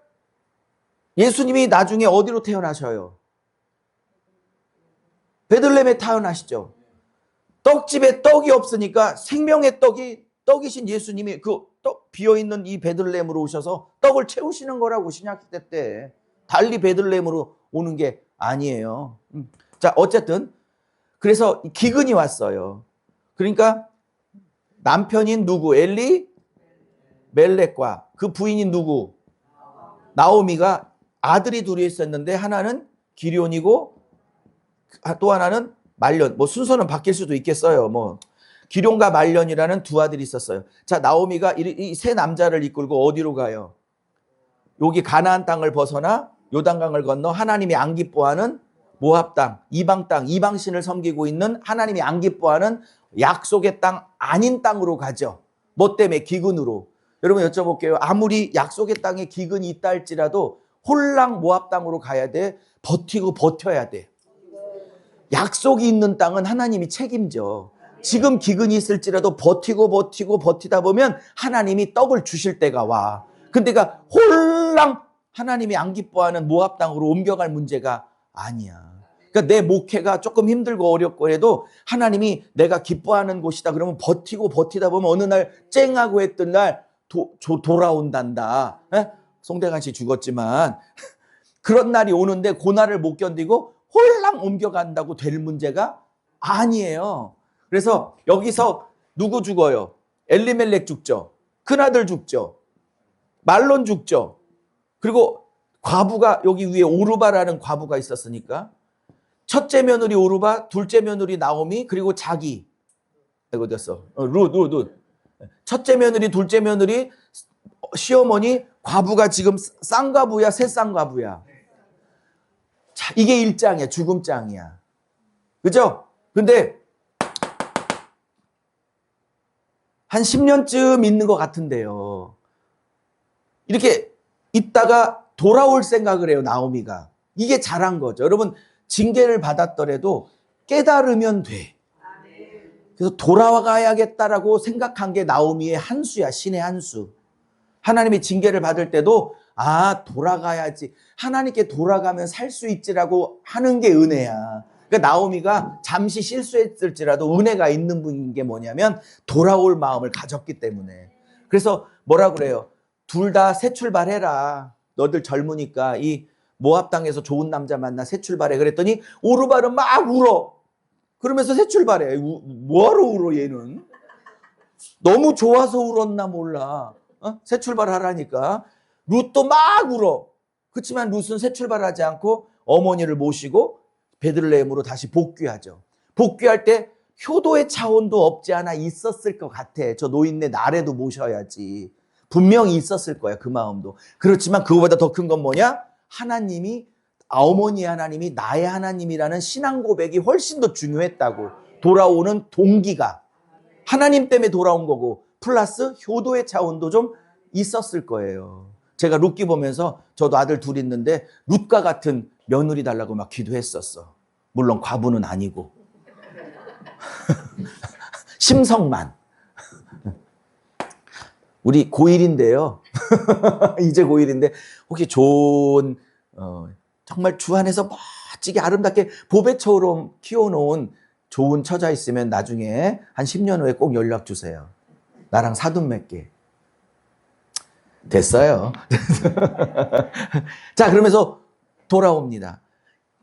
예수님이 나중에 어디로 태어나셔요? 베들레헴에 태어나시죠. 떡집에 떡이 없으니까 생명의 떡이신 예수님이 그 떡 비어있는 이 베들레헴으로 오셔서 떡을 채우시는 거라고 신약시대 때. 달리 베들레헴으로 오는 게 아니에요. 자, 어쨌든 그래서 기근이 왔어요. 그러니까 남편인 누구? 멜렉과 그 부인인 누구? 나오미가 아들이 둘이 있었는데 하나는 기럯이고 또 하나는 말년. 뭐 순서는 바뀔 수도 있겠어요. 뭐 기럯과 말년이라는 두 아들이 있었어요. 자, 나오미가 이 세 남자를 이끌고 어디로 가요? 여기 가나안 땅을 벗어나 요단강을 건너 하나님이 안 기뻐하는 모압 땅, 이방 땅, 이방신을 섬기고 있는 하나님이 안 기뻐하는 약속의 땅 아닌 땅으로 가죠. 뭐 때문에? 기근으로. 여러분 여쭤볼게요. 아무리 약속의 땅에 기근이 있다 할지라도 홀랑 모압 땅으로 가야 돼. 버티고 버텨야 돼. 약속이 있는 땅은 하나님이 책임져. 지금 기근이 있을지라도 버티고 버티다 보면 하나님이 떡을 주실 때가 와. 근데 가 홀랑 하나님이 안 기뻐하는 모압 땅으로 옮겨갈 문제가 아니야. 그러니까 내 목회가 조금 힘들고 어렵고 해도 하나님이 내가 기뻐하는 곳이다 그러면 버티고 버티다 보면 어느 날 쨍하고 했던 날 돌아온단다. 에? 송대관 씨 죽었지만 그런 날이 오는데 그 날을 못 견디고 홀랑 옮겨간다고 될 문제가 아니에요. 그래서 여기서 누구 죽어요? 엘리멜렉 죽죠. 큰아들 죽죠. 말론 죽죠. 그리고 과부가 여기 위에 오르바라는 과부가 있었으니까 첫째 며느리 오르바, 둘째 며느리 나오미, 그리고 자기. 이거 됐어. 룻. 첫째 며느리, 둘째 며느리, 시어머니, 과부가 지금 쌍과부야, 새 쌍과부야. 자, 이게 일장이야. 죽음장이야. 그죠? 근데 한 10년쯤 있는 것 같은데요. 이렇게 있다가 돌아올 생각을 해요, 나오미가. 이게 잘한 거죠. 여러분, 징계를 받았더라도 깨달으면 돼. 그래서 돌아가야겠다라고 생각한 게 나오미의 한 수야, 신의 한 수. 하나님이 징계를 받을 때도 아, 돌아가야지. 하나님께 돌아가면 살 수 있지라고 하는 게 은혜야. 그러니까 나오미가 잠시 실수했을지라도 은혜가 있는 분인 게 뭐냐면 돌아올 마음을 가졌기 때문에. 그래서 뭐라 그래요? 둘 다 새 출발해라. 너들 젊으니까 이 모압 땅에서 좋은 남자 만나 새 출발해. 그랬더니 오르바는 막 울어. 그러면서 새 출발해. 뭐하러 울어 얘는? 너무 좋아서 울었나 몰라. 새 출발하라니까. 룻도 막 울어. 그렇지만 룻은 새 출발하지 않고 어머니를 모시고 베들레헴으로 다시 복귀하죠. 복귀할 때 효도의 차원도 없지 않아 있었을 것 같아. 저 노인네 나래도 모셔야지. 분명히 있었을 거야, 그 마음도. 그렇지만 그거보다 더 큰 건 뭐냐? 하나님이, 어머니 하나님이 나의 하나님이라는 신앙 고백이 훨씬 더 중요했다고. 돌아오는 동기가 하나님 때문에 돌아온 거고 플러스 효도의 차원도 좀 있었을 거예요. 제가 룻기 보면서 저도 아들 둘 있는데 룻과 같은 며느리 달라고 막 기도했었어. 물론 과부는 아니고 심성만. 우리 고1인데요. 이제 고1인데 혹시 좋은 정말 주 안에서 멋지게 아름답게 보배처럼 키워놓은 좋은 처자 있으면 나중에 한 10년 후에 꼭 연락 주세요. 나랑 사돈 맺게. 됐어요. 자, 그러면서 돌아옵니다.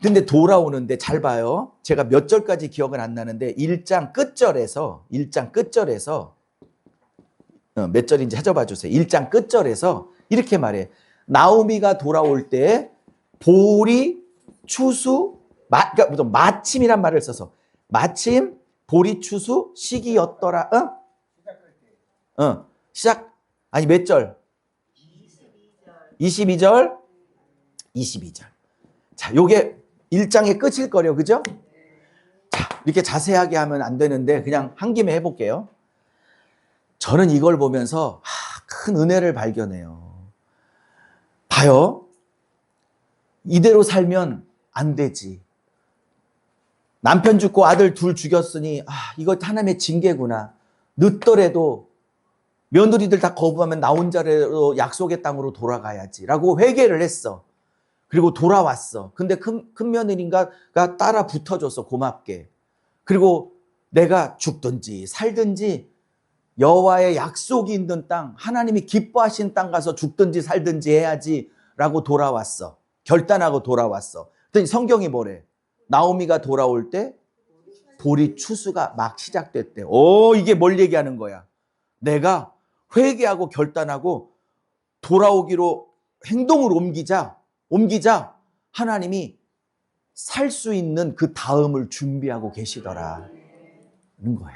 근데 돌아오는데 잘 봐요. 제가 몇 절까지 기억은 안 나는데 1장 끝절에서 몇 절인지 찾아봐 주세요. 1장 끝절에서 이렇게 말해. 나오미가 돌아올 때 보리, 추수, 그러니까 마침이란 말을 써서 마침, 보리, 추수, 시기였더라. 시작. 아니 몇 절? 22절. 22절. 자, 요게 1장의 끝일 거려. 그죠? 자, 이렇게 자세하게 하면 안 되는데 그냥 한 김에 해볼게요. 저는 이걸 보면서 큰 은혜를 발견해요. 봐요. 이대로 살면 안 되지. 남편 죽고 아들 둘 죽였으니 이거 하나님의 징계구나. 늦더라도 며느리들 다 거부하면 나 혼자라도 약속의 땅으로 돌아가야지 라고 회개를 했어. 그리고 돌아왔어. 근데 큰 며느리가 따라 붙어줬어. 고맙게. 그리고 내가 죽든지 살든지 여호와의 약속이 있는 땅, 하나님이 기뻐하신 땅 가서 죽든지 살든지 해야지 라고 돌아왔어. 결단하고 돌아왔어. 그랬더니 성경이 뭐래? 나오미가 돌아올 때 보리 추수가 막 시작됐대. 이게 뭘 얘기하는 거야? 내가 회개하고 결단하고 돌아오기로 행동을 옮기자 하나님이 살 수 있는 그 다음을 준비하고 계시더라는 거야.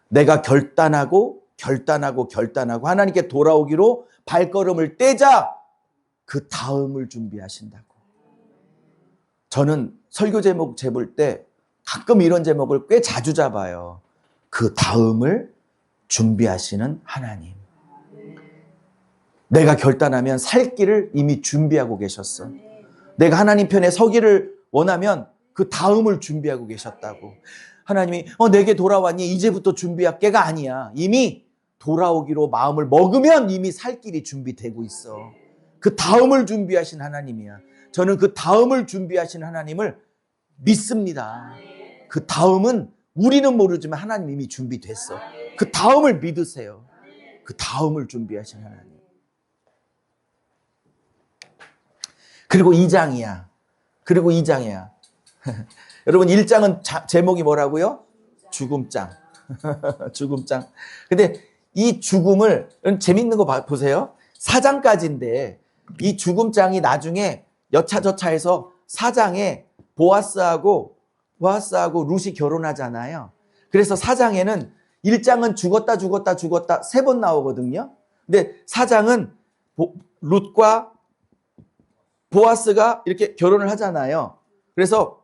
내가 결단하고 하나님께 돌아오기로 발걸음을 떼자 그 다음을 준비하신다고. 저는 설교 제목 잡을 때 가끔 이런 제목을 꽤 자주 잡아요. 그 다음을 준비하시는 하나님. 내가 결단하면 살 길을 이미 준비하고 계셨어. 내가 하나님 편에 서기를 원하면 그 다음을 준비하고 계셨다고. 하나님이 내게 돌아왔니? 이제부터 준비할게가 아니야. 이미 돌아오기로 마음을 먹으면 이미 살 길이 준비되고 있어. 그 다음을 준비하신 하나님이야. 저는 그 다음을 준비하신 하나님을 믿습니다. 그 다음은 우리는 모르지만 하나님 이미 준비됐어. 그 다음을 믿으세요. 그 다음을 준비하신 하나님. 그리고 2장이야. 여러분 1장은 제목이 뭐라고요? 죽음장. 죽음장. 근데 이 죽음을 재밌는 거 보세요. 4장까지인데 이 죽음장이 나중에 여차저차해서 4장에 보아스하고 룻이 결혼하잖아요. 그래서 4장에는 1장은 죽었다 3번 나오거든요. 근데 4장은 룻과 보아스가 이렇게 결혼을 하잖아요. 그래서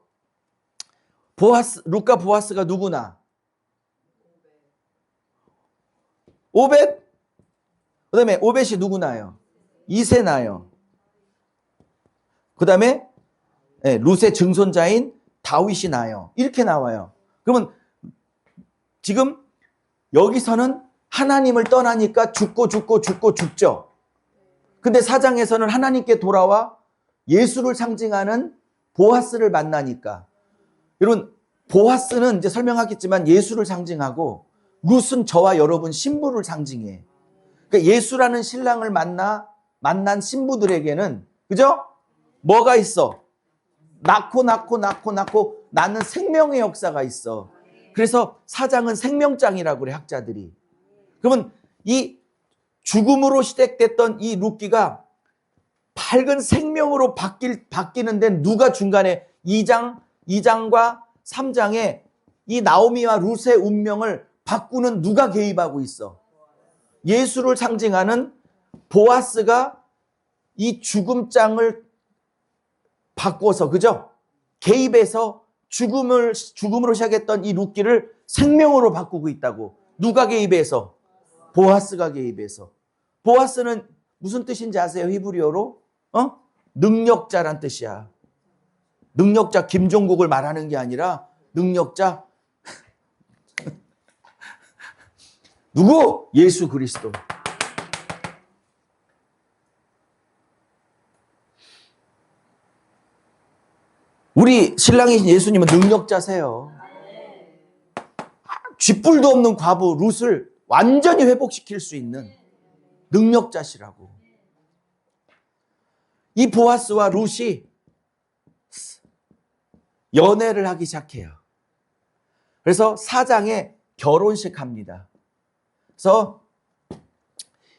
룻과 보아스가 누구나? 오벳? 그 다음에 오벳이 누구 나요? 이세 나요. 그 다음에 룻의 증손자인 다윗이 나요. 이렇게 나와요. 그러면 지금 여기서는 하나님을 떠나니까 죽죠. 근데 4장에서는 하나님께 돌아와 예수를 상징하는 보아스를 만나니까, 여러분 보아스는 이제 설명하겠지만 예수를 상징하고, 룻은 저와 여러분 신부를 상징해. 그러니까 예수라는 신랑을 만난 신부들에게는, 그죠? 뭐가 있어? 낳고 낳는 생명의 역사가 있어. 그래서 4장은 생명장이라고 그래, 학자들이. 그러면 이 죽음으로 시작됐던 이 룻기가 밝은 생명으로 바뀌는데, 누가 중간에 2장과 3장에 이 나오미와 룻의 운명을 바꾸는 누가 개입하고 있어? 예수를 상징하는 보아스가 이 죽음장을 바꿔서, 그죠? 개입해서 죽음으로 시작했던 이 룻기를 생명으로 바꾸고 있다고. 누가 개입해서? 보아스가 개입해서. 보아스는 무슨 뜻인지 아세요? 히브리어로? 능력자란 뜻이야. 능력자 김종국을 말하는 게 아니라 능력자 누구? 예수 그리스도. 우리 신랑이신 예수님은 능력자세요. 쥐뿔도 없는 과부 룻을 완전히 회복시킬 수 있는 능력자시라고. 이 보아스와 룻이 연애를 하기 시작해요. 그래서 4장에 결혼식 합니다. 그래서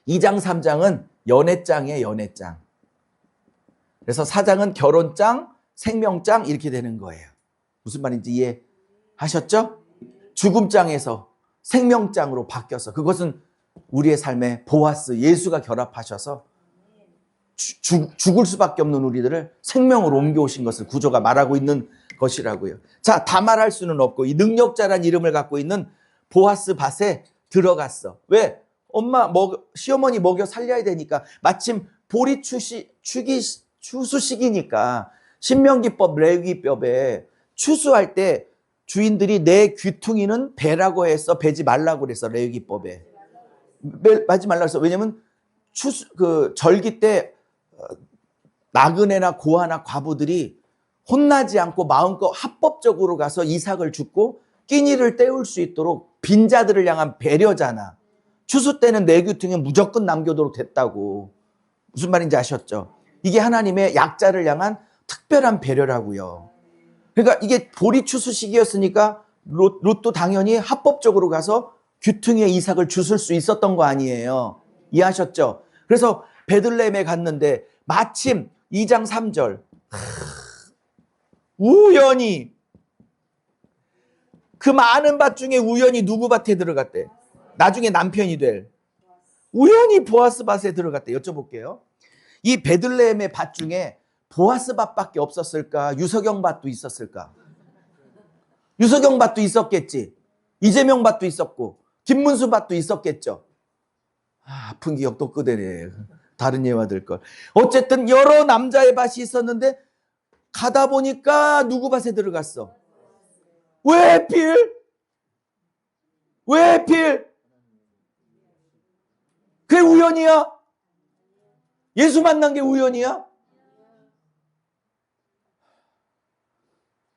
2장, 3장은 연애장이에요, 연애장. 그래서 4장은 결혼장, 생명장 이렇게 되는 거예요. 무슨 말인지 이해하셨죠? 죽음장에서 생명장으로 바뀌어서, 그것은 우리의 삶에 보아스, 예수가 결합하셔서 죽을 수밖에 없는 우리들을 생명으로 옮겨오신 것을 구조가 말하고 있는 것이라고요. 자, 다 말할 수는 없고 이 능력자란 이름을 갖고 있는 보아스 밭에 들어갔어. 왜? 시어머니 먹여 살려야 되니까. 마침 보리 추수시기니까 신명기법, 레위기법에 추수할 때 주인들이 내 귀퉁이는 베라고 해서 베지 말라고 그랬어. 레위기법에 베지 말라고 했어. 왜냐면 절기 때 나그네나 고아나 과부들이 혼나지 않고 마음껏 합법적으로 가서 이삭을 줍고 끼니를 때울 수 있도록 빈자들을 향한 배려잖아. 추수 때는 내 귀퉁이에 무조건 남겨도록 됐다고. 무슨 말인지 아셨죠? 이게 하나님의 약자를 향한 특별한 배려라고요. 그러니까 이게 보리 추수 시기였으니까 롯도 당연히 합법적으로 가서 귀퉁이에 이삭을 주술 수 있었던 거 아니에요. 이해하셨죠? 그래서 베들레헴에 갔는데 마침 2장 3절 우연히, 그 많은 밭 중에 우연히 누구 밭에 들어갔대? 나중에 남편이 될 우연히 보아스 밭에 들어갔대. 여쭤볼게요. 이 베들레헴의 밭 중에 보아스 밭밖에 없었을까? 유석영 밭도 있었을까? 유석영 밭도 있었겠지. 이재명 밭도 있었고 김문수 밭도 있었겠죠. 아픈 기억 또 끄대네. 다른 예화 들 걸. 어쨌든 여러 남자의 밭이 있었는데 가다 보니까 누구 밭에 들어갔어? 왜 하필? 그게 우연이야? 예수 만난 게 우연이야?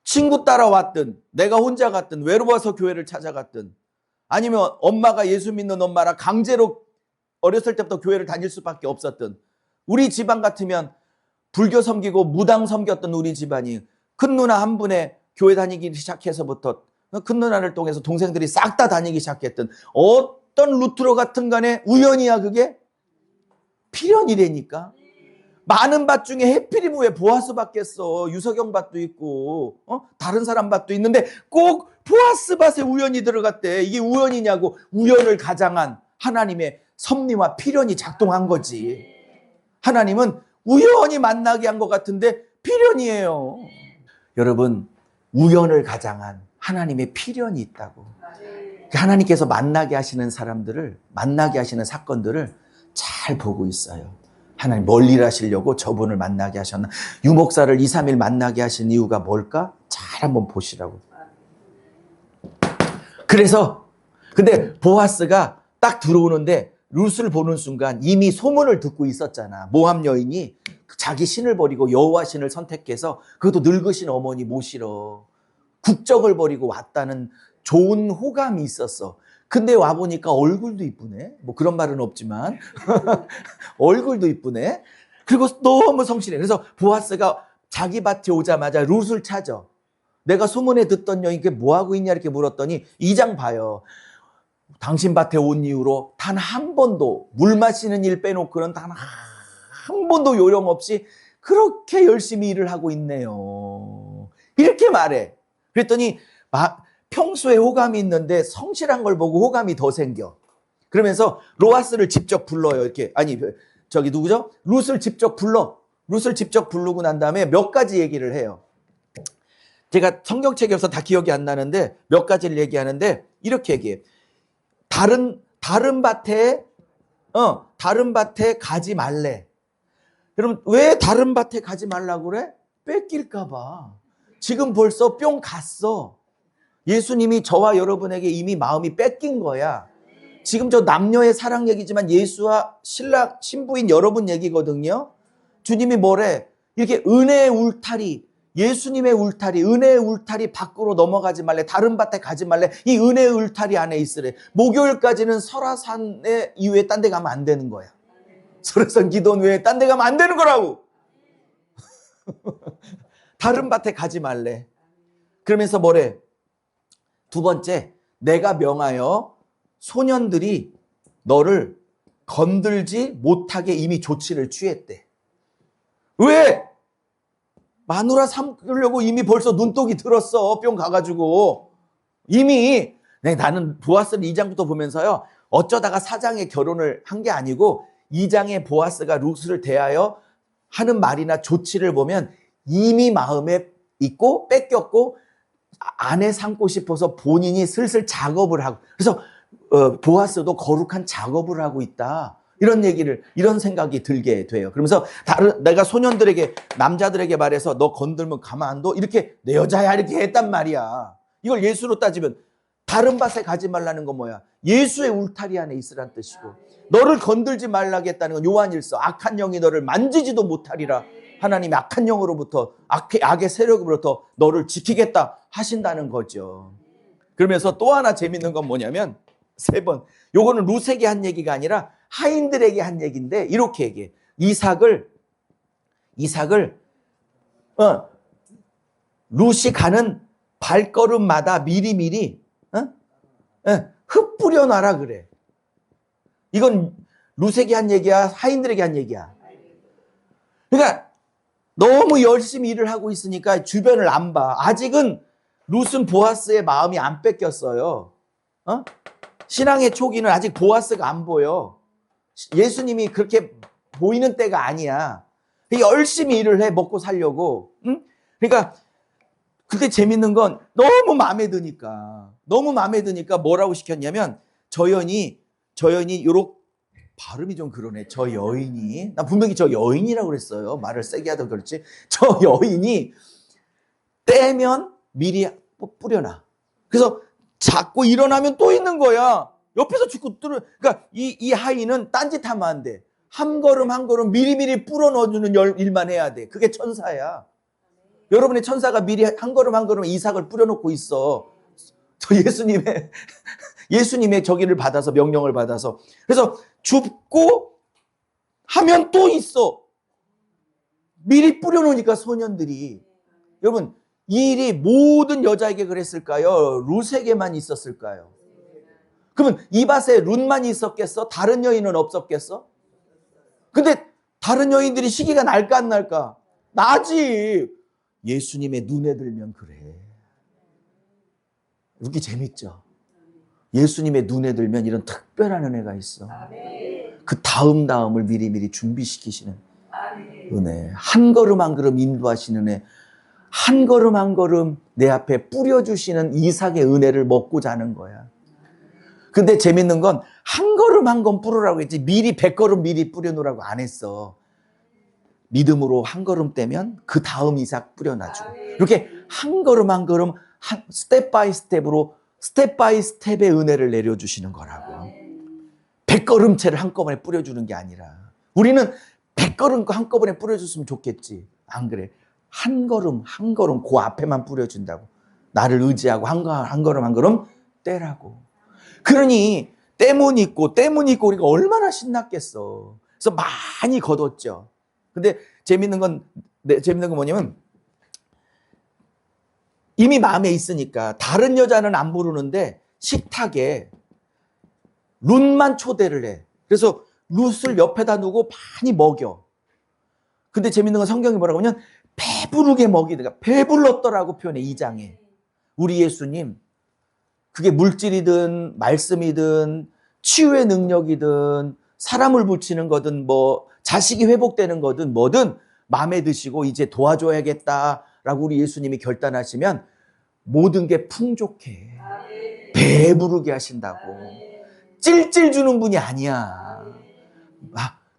친구 따라왔든 내가 혼자 갔든 외로워서 교회를 찾아갔든 아니면 엄마가 예수 믿는 엄마라 강제로 어렸을 때부터 교회를 다닐 수밖에 없었든, 우리 집안 같으면 불교 섬기고 무당 섬겼던 우리 집안이 큰 누나 한 분의 교회 다니기 시작해서부터 큰 누나를 통해서 동생들이 싹 다 다니기 시작했던 어떤 루트로 같은 간에 우연이야. 그게 필연이라니까. 많은 밭 중에 해필이면 왜 보아스 밭겠어. 유석영 밭도 있고 다른 사람 밭도 있는데 꼭 보아스 밭에 우연히 들어갔대. 이게 우연이냐고. 우연을 가장한 하나님의 섭리와 필연이 작동한 거지. 하나님은 우연히 만나게 한 것 같은데 필연이에요. 여러분, 우연을 가장한 하나님의 필연이 있다고. 하나님께서 만나게 하시는 사람들을, 만나게 하시는 사건들을 잘 보고 있어요. 하나님 뭘 일하시려고 저분을 만나게 하셨나? 유목사를 2, 3일 만나게 하신 이유가 뭘까? 잘 한번 보시라고. 그래서 근데 보아스가 딱 들어오는데 룻을 보는 순간 이미 소문을 듣고 있었잖아. 모함 여인이 자기 신을 버리고 여호와 신을 선택해서 그것도 늙으신 어머니 모시러 국적을 버리고 왔다는 좋은 호감이 있었어. 근데 와보니까 얼굴도 이쁘네. 뭐 그런 말은 없지만 얼굴도 이쁘네. 그리고 너무 성실해. 그래서 보아스가 자기 밭에 오자마자 룻을 찾아. 내가 소문에 듣던 여인께 뭐하고 있냐 이렇게 물었더니 2장 봐요. 당신 밭에 온 이후로 단 한 번도 물 마시는 일 빼놓고는 단 한 번도 요령 없이 그렇게 열심히 일을 하고 있네요. 이렇게 말해. 그랬더니 평소에 호감이 있는데 성실한 걸 보고 호감이 더 생겨. 그러면서 로아스를 직접 불러요. 이렇게 아니 저기 누구죠? 룻을 직접 불러. 룻을 직접 부르고 난 다음에 몇 가지 얘기를 해요. 제가 성경책에 없어 다 기억이 안 나는데 몇 가지를 얘기하는데 이렇게 얘기해. 다른 밭에 가지 말래. 여러분 왜 다른 밭에 가지 말라고 그래? 뺏길까 봐. 지금 벌써 뿅 갔어. 예수님이 저와 여러분에게 이미 마음이 뺏긴 거야. 지금 저 남녀의 사랑 얘기지만 예수와 신부인 여러분 얘기거든요. 주님이 뭐래? 이렇게 은혜의 울타리, 예수님의 울타리, 은혜의 울타리 밖으로 넘어가지 말래. 다른 밭에 가지 말래. 이 은혜의 울타리 안에 있으래. 목요일까지는 설화산에 이후에 딴 데 가면 안 되는 거야. 설화산 기도원 외에 딴 데 가면 안 되는 거라고. 다른 밭에 가지 말래. 그러면서 뭐래? 두 번째, 내가 명하여 소년들이 너를 건들지 못하게 이미 조치를 취했대. 왜? 마누라 삼으려고 이미 벌써 눈독이 들었어. 뿅 가가지고. 이미 나는 보아스를 2장부터 보면서요. 어쩌다가 4장에 결혼을 한 게 아니고 2장에 보아스가 룻을 대하여 하는 말이나 조치를 보면 이미 마음에 있고 뺏겼고 아내 삼고 싶어서 본인이 슬슬 작업을 하고 그래서 보아스도 거룩한 작업을 하고 있다. 이런 생각이 들게 돼요. 그러면서 내가 소년들에게, 남자들에게 말해서 너 건들면 가만 안 둬? 이렇게 내 여자야 이렇게 했단 말이야. 이걸 예수로 따지면 다른 밭에 가지 말라는 건 뭐야? 예수의 울타리 안에 있으란 뜻이고 너를 건들지 말라겠다는 건 요한일서 악한 영이 너를 만지지도 못하리라. 하나님이 악한 영으로부터 악의 세력으로부터 너를 지키겠다 하신다는 거죠. 그러면서 또 하나 재밌는 건 뭐냐면 3번. 요거는 룻에게 한 얘기가 아니라 하인들에게 한 얘기인데 이렇게 얘기해. 이삭을 룻이 가는 발걸음마다 미리미리 흙 뿌려놔라 그래. 이건 룻에게 한 얘기야? 하인들에게 한 얘기야? 그러니까 너무 열심히 일을 하고 있으니까 주변을 안 봐. 아직은 룻은 보아스의 마음이 안 뺏겼어요. 신앙의 초기는 아직 보아스가 안 보여. 예수님이 그렇게 보이는 때가 아니야. 열심히 일을 해 먹고 살려고. 응? 그러니까 그때 재밌는 건 너무 마음에 드니까 뭐라고 시켰냐면 저 여인이 요렇게 발음이 좀 그러네. 저 여인이 나 분명히 저 여인이라고 그랬어요. 말을 세게 하다 그렇지. 저 여인이 떼면 미리 뿌려놔. 그래서 자꾸 일어나면 또 있는 거야. 옆에서 죽고 그러니까 이 하인은 딴짓하면 안 돼. 한 걸음 한 걸음 미리미리 뿌려 넣어주는 일만 해야 돼. 그게 천사야. 여러분의 천사가 미리 한 걸음 한 걸음 이삭을 뿌려놓고 있어. 저 예수님의 저기를 받아서 명령을 받아서. 그래서 줍고 하면 또 있어. 미리 뿌려놓으니까 소년들이. 여러분 이 일이 모든 여자에게 그랬을까요? 룻에게만 있었을까요? 그러면 이 밭에 룻만 있었겠어? 다른 여인은 없었겠어? 근데 다른 여인들이 시기가 날까 안 날까? 나지. 예수님의 눈에 들면 그래. 이렇게 재밌죠? 예수님의 눈에 들면 이런 특별한 은혜가 있어. 그 다음을 미리미리 준비시키시는 은혜. 한 걸음 한 걸음 인도하시는 은혜. 한 걸음 한 걸음 내 앞에 뿌려주시는 이삭의 은혜를 먹고 자는 거야. 근데 재밌는 건 한 걸음 한 걸음 뿌리라고 했지 미리 100걸음 미리 뿌려놓으라고 안 했어. 믿음으로 한 걸음 떼면 그 다음 이삭 뿌려놔주고 이렇게 한 걸음 한 걸음 스텝 바이 스텝으로 스텝 바이 스텝의 은혜를 내려주시는 거라고. 100걸음채를 한꺼번에 뿌려주는 게 아니라 우리는 100걸음 한꺼번에 뿌려줬으면 좋겠지. 안 그래. 한 걸음 한 걸음 그 앞에만 뿌려준다고. 나를 의지하고 한 걸음 한 걸음 떼라고. 그러니 때문 있고 우리가 얼마나 신났겠어. 그래서 많이 거뒀죠. 근데 재밌는 건 뭐냐면 이미 마음에 있으니까 다른 여자는 안 부르는데 식탁에 룻만 초대를 해. 그래서 룻을 옆에다 두고 많이 먹여. 근데 재밌는 건 성경이 뭐라고 하냐면 배부르게 먹이다가 배불렀더라고 표현해. 2장에. 우리 예수님 그게 물질이든 말씀이든 치유의 능력이든 사람을 붙이는 거든 뭐 자식이 회복되는 거든 뭐든 마음에 드시고 이제 도와줘야겠다라고 우리 예수님이 결단하시면 모든 게 풍족해. 배부르게 하신다고. 찔찔 주는 분이 아니야.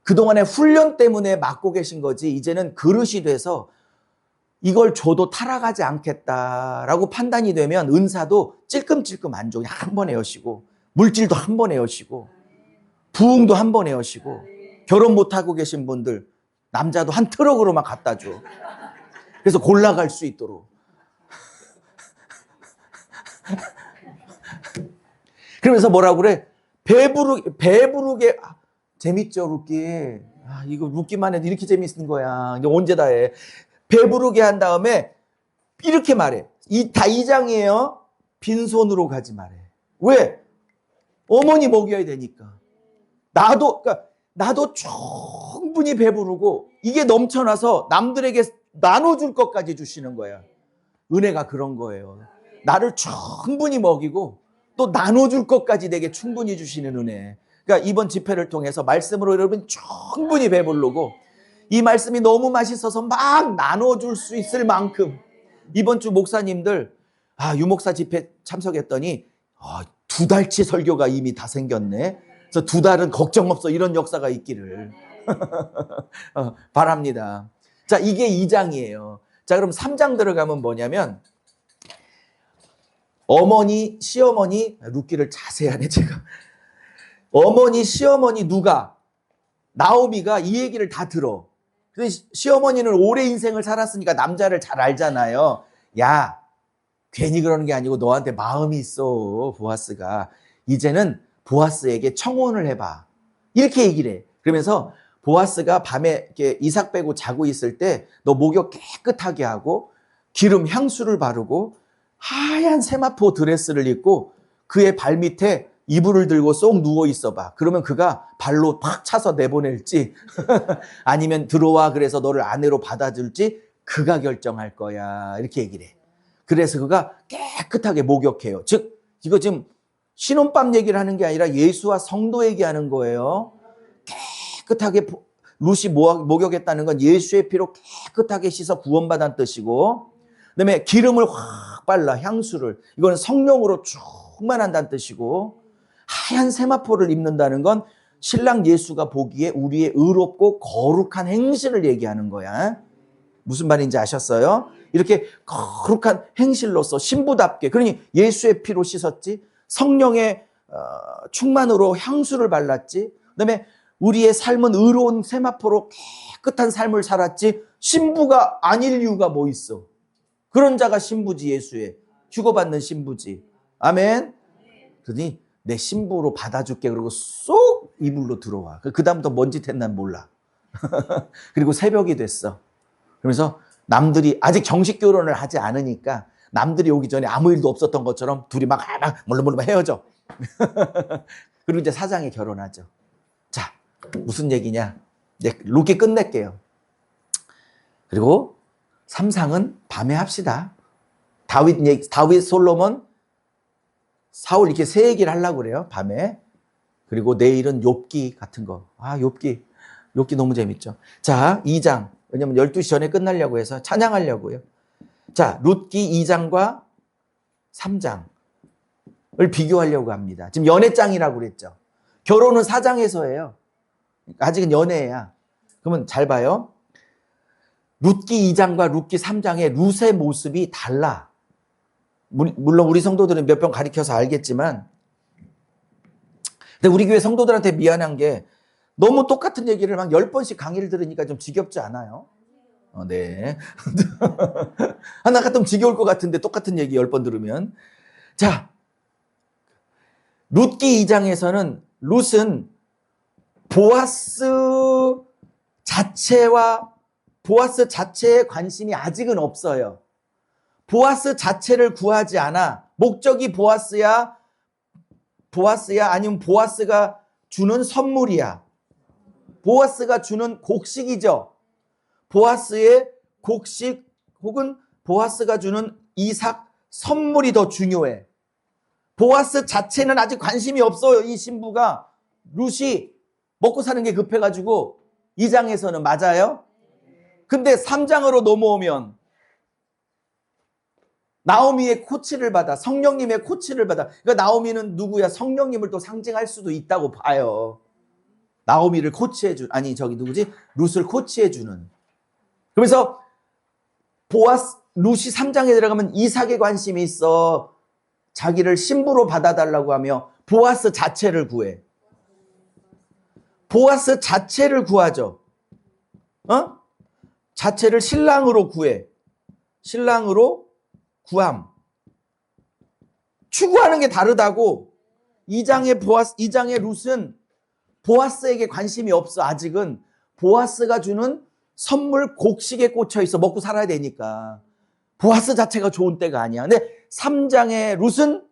그동안의 훈련 때문에 맡고 계신 거지 이제는 그릇이 돼서 이걸 줘도 타락하지 않겠다라고 판단이 되면 은사도 찔끔찔끔 안 줘. 그냥 한 번에 여시고 물질도 한 번에 여시고 부흥도 한 번에 여시고 결혼 못하고 계신 분들 남자도 한 트럭으로만 갖다 줘. 그래서 골라갈 수 있도록. 그러면서 뭐라고 그래? 배부르게 재밌죠, 룻기. 이거 룻기만 해도 이렇게 재밌는 거야. 이제 언제 다 해. 배부르게 한 다음에 이렇게 말해. 다 2장이에요. 빈손으로 가지 말해. 왜? 어머니 먹여야 되니까. 나도 충분히 배부르고 이게 넘쳐나서 남들에게 나눠줄 것까지 주시는 거야. 은혜가 그런 거예요. 나를 충분히 먹이고 또 나눠줄 것까지 내게 충분히 주시는 은혜. 그러니까 이번 집회를 통해서 말씀으로 여러분 충분히 배부르고 이 말씀이 너무 맛있어서 막 나눠줄 수 있을 만큼 이번 주 목사님들 유목사 집회 참석했더니 2달치 설교가 이미 다 생겼네. 그래서 2달은 걱정 없어. 이런 역사가 있기를 바랍니다. 자, 이게 2장이에요. 자, 그럼 3장 들어가면 뭐냐면 어머니, 시어머니, 룻기를 자세하네 제가. 어머니, 시어머니 누가? 나오미가 이 얘기를 다 들어. 근데 시어머니는 오래 인생을 살았으니까 남자를 잘 알잖아요. 야, 괜히 그러는 게 아니고 너한테 마음이 있어, 보아스가. 이제는 보아스에게 청혼을 해봐. 이렇게 얘기를 해. 그러면서 보아스가 밤에 이렇게 이삭 빼고 자고 있을 때 너 목욕 깨끗하게 하고 기름 향수를 바르고 하얀 세마포 드레스를 입고 그의 발 밑에 이불을 들고 쏙 누워 있어봐. 그러면 그가 발로 팍 차서 내보낼지 아니면 들어와 그래서 너를 아내로 받아줄지 그가 결정할 거야. 이렇게 얘기를 해. 그래서 그가 깨끗하게 목욕해요. 즉 이거 지금 신혼밤 얘기를 하는 게 아니라 예수와 성도 얘기하는 거예요. 깨끗하게 룻이 목욕했다는 건 예수의 피로 깨끗하게 씻어 구원받은 뜻이고, 그다음에 기름을 확 발라 향수를, 이거는 성령으로 충만한다는 뜻이고, 하얀 세마포를 입는다는 건 신랑 예수가 보기에 우리의 의롭고 거룩한 행실을 얘기하는 거야. 무슨 말인지 아셨어요? 이렇게 거룩한 행실로서 신부답게, 그러니 예수의 피로 씻었지, 성령의 충만으로 향수를 발랐지, 그다음에 우리의 삶은 의로운 세마포로 깨끗한 삶을 살았지, 신부가 아닐 이유가 뭐 있어? 그런 자가 신부지. 예수의 휴거받는 신부지. 아멘. 그러니 내 신부로 받아줄게 그러고 쏙 이불로 들어와. 그 다음부터 뭔 짓 했나 몰라. 그리고 새벽이 됐어. 그러면서 남들이 아직 정식 결혼을 하지 않으니까 남들이 오기 전에 아무 일도 없었던 것처럼 둘이 막 몰래 헤어져. 그리고 이제 사장이 결혼하죠. 자, 무슨 얘기냐? 이제 룻기 끝낼게요. 그리고 3상은 밤에 합시다. 다윗, 솔로몬, 사울 이렇게 세 얘기를 하려고 그래요. 밤에. 그리고 내일은 욥기 같은 거. 욥기 너무 재밌죠. 자, 2장. 왜냐면 12시 전에 끝나려고 해서 찬양하려고요. 자, 룻기 2장과 3장을 비교하려고 합니다. 지금 연애장이라고 그랬죠. 결혼은 4장에서 해요. 아직은 연애야. 그러면 잘 봐요. 룻기 2장과 룻기 3장의 룻의 모습이 달라. 물론 우리 성도들은 몇 번 가르쳐서 알겠지만, 근데 우리 교회 성도들한테 미안한 게 너무 똑같은 얘기를 막 10번씩 강의를 들으니까 좀 지겹지 않아요? 네. 하나 같으면 지겨울 것 같은데 똑같은 얘기 10번 들으면. 자, 룻기 2장에서는 룻은 보아스 자체에 관심이 아직은 없어요. 보아스 자체를 구하지 않아. 목적이 보아스야 아니면 보아스가 주는 선물이야. 보아스가 주는 곡식이죠. 보아스의 곡식 혹은 보아스가 주는 이삭 선물이 더 중요해. 보아스 자체는 아직 관심이 없어요. 이 신부가. 룻이 먹고 사는 게 급해가지고 2장에서는 맞아요. 근데 3장으로 넘어오면 나오미의 코치를 받아. 성령님의 코치를 받아. 그러니까 나오미는 누구야? 성령님을 또 상징할 수도 있다고 봐요. 나오미를 코치해준, 룻을 코치해주는. 그러면서 룻이 3장에 들어가면 이삭에 관심이 있어. 자기를 신부로 받아달라고 하며 보아스 자체를 구해. 보아스 자체를 구하죠. 자체를 신랑으로 구해. 신랑으로 구함. 추구하는 게 다르다고. 2장의 룻은 보아스에게 관심이 없어. 아직은 보아스가 주는 선물 곡식에 꽂혀 있어. 먹고 살아야 되니까. 보아스 자체가 좋은 때가 아니야. 근데 3장의 룻은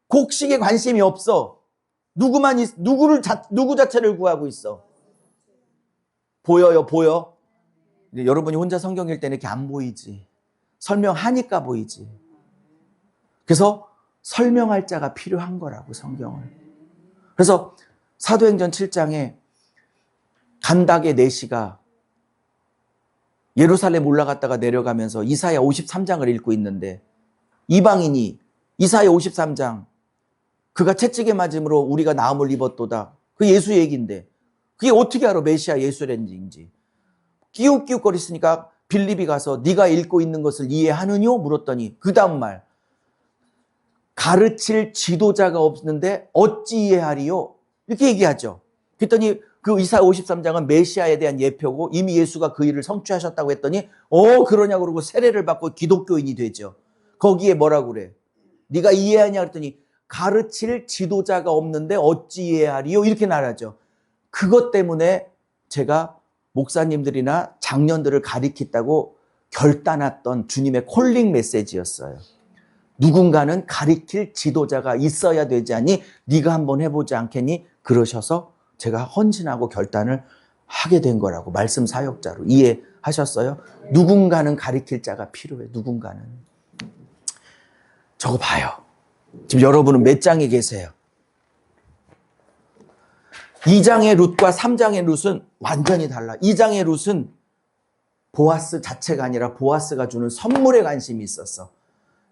곡식에 관심이 없어. 누구 자체를 구하고 있어? 보여요, 보여? 여러분이 혼자 성경 읽을 때는 이렇게 안 보이지. 설명하니까 보이지. 그래서 설명할 자가 필요한 거라고, 성경을. 그래서 사도행전 7장에 간닥의 내시가 예루살렘 올라갔다가 내려가면서 이사야 53장을 읽고 있는데, 이방인이 이사야 53장, 그가 채찍에 맞음으로 우리가 나음을 입었도다. 그 예수 얘기인데 그게 어떻게 알아? 메시아 예수인지. 끼욱끼욱거리으니까 빌립이 가서 네가 읽고 있는 것을 이해하느뇨? 물었더니 그 다음 말, 가르칠 지도자가 없는데 어찌 이해하리요? 이렇게 얘기하죠. 그랬더니 그 이사야 53장은 메시아에 대한 예표고 이미 예수가 그 일을 성취하셨다고 했더니 그러냐고 그러고 세례를 받고 기독교인이 되죠. 거기에 뭐라고 그래? 네가 이해하냐 그랬더니 가르칠 지도자가 없는데 어찌 이해하리요? 이렇게 말하죠. 그것 때문에 제가 목사님들이나 장년들을 가리킨다고 결단했던 주님의 콜링 메시지였어요. 누군가는 가리킬 지도자가 있어야 되지 않니? 네가 한번 해보지 않겠니? 그러셔서 제가 헌신하고 결단을 하게 된 거라고. 말씀 사역자로 이해하셨어요? 누군가는 가리킬 자가 필요해. 누군가는. 저거 봐요. 지금 여러분은 몇 장에 계세요? 2장의 룻과 3장의 룻은 완전히 달라. 2장의 룻은 보아스 자체가 아니라 보아스가 주는 선물에 관심이 있었어.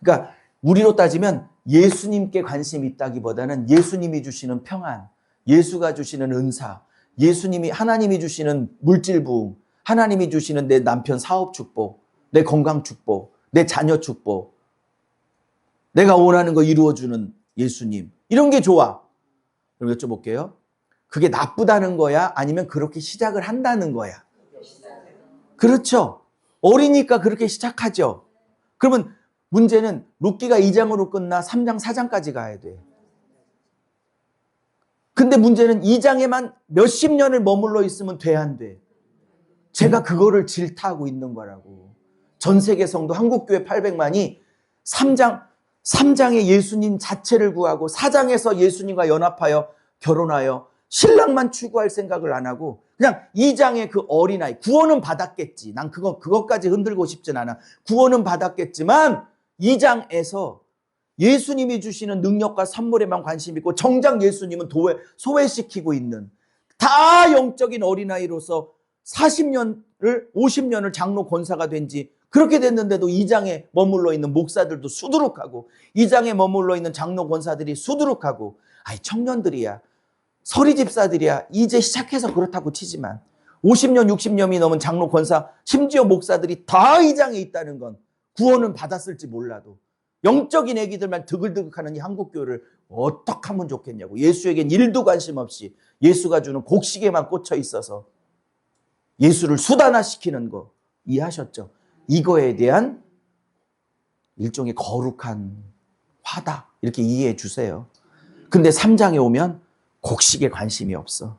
그러니까 우리로 따지면 예수님께 관심이 있다기보다는 예수님이 주시는 평안, 예수가 주시는 은사, 하나님이 주시는 물질 부흥, 하나님이 주시는 내 남편 사업 축복, 내 건강 축복, 내 자녀 축복, 내가 원하는 거 이루어주는 예수님, 이런 게 좋아. 그럼 여쭤볼게요. 그게 나쁘다는 거야? 아니면 그렇게 시작을 한다는 거야? 그렇죠. 어리니까 그렇게 시작하죠. 그러면 문제는 룻기가 2장으로 끝나 3장, 4장까지 가야 돼. 근데 문제는 2장에만 몇십 년을 머물러 있으면 돼, 안 돼? 제가 그거를 질타하고 있는 거라고. 전 세계 성도 한국교회 800만이 3장에 예수님 자체를 구하고 4장에서 예수님과 연합하여 결혼하여 신랑만 추구할 생각을 안 하고 그냥 2장의 그 어린아이, 구원은 받았겠지. 난 그것까지 흔들고 싶진 않아. 구원은 받았겠지만 2장에서 예수님이 주시는 능력과 선물에만 관심 있고 정작 예수님은 소외시키고 있는 다 영적인 어린아이로서 40년을 50년을 장로 권사가 된 지 그렇게 됐는데도 2장에 머물러 있는 목사들도 수두룩하고 2장에 머물러 있는 장로 권사들이 수두룩하고 청년들이야. 서리 집사들이야. 이제 시작해서 그렇다고 치지만 50년 60년이 넘은 장로 권사 심지어 목사들이 다 2장에 있다는 건 구원은 받았을지 몰라도 영적인 애기들만 드글드글하는 이 한국교회를 어떻게 하면 좋겠냐고. 예수에겐 일도 관심 없이 예수가 주는 곡식에만 꽂혀 있어서 예수를 수단화시키는 거 이해하셨죠? 이거에 대한 일종의 거룩한 화다 이렇게 이해해 주세요. 근데 3장에 오면 곡식에 관심이 없어.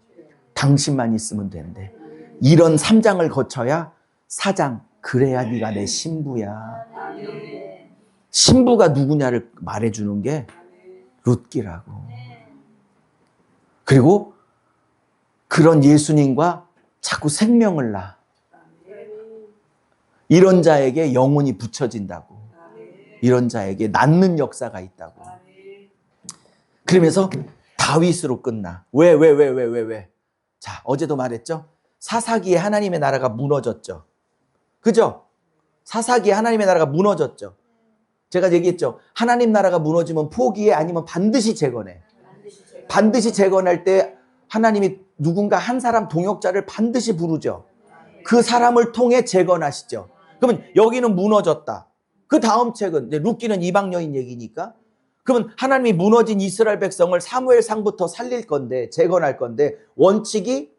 당신만 있으면 된대. 이런 3장을 거쳐야 4장 그래야 네가 내 신부야. 신부가 누구냐를 말해주는 게 룻기라고. 그리고 그런 예수님과 자꾸 생명을 놔. 이런 자에게 영혼이 붙여진다고. 이런 자에게 낫는 역사가 있다고. 그러면서 다윗으로 끝나. 왜? 자, 어제도 말했죠? 사사기에 하나님의 나라가 무너졌죠. 그죠? 사사기에 하나님의 나라가 무너졌죠. 제가 얘기했죠. 하나님 나라가 무너지면 포기해 아니면 반드시 재건해. 반드시 재건할 때 하나님이 누군가 한 사람 동역자를 반드시 부르죠. 그 사람을 통해 재건하시죠. 그러면 여기는 무너졌다. 그 다음 책은 룻기는 이방 여인 얘기니까 그러면 하나님이 무너진 이스라엘 백성을 사무엘상부터 살릴 건데 재건할 건데 원칙이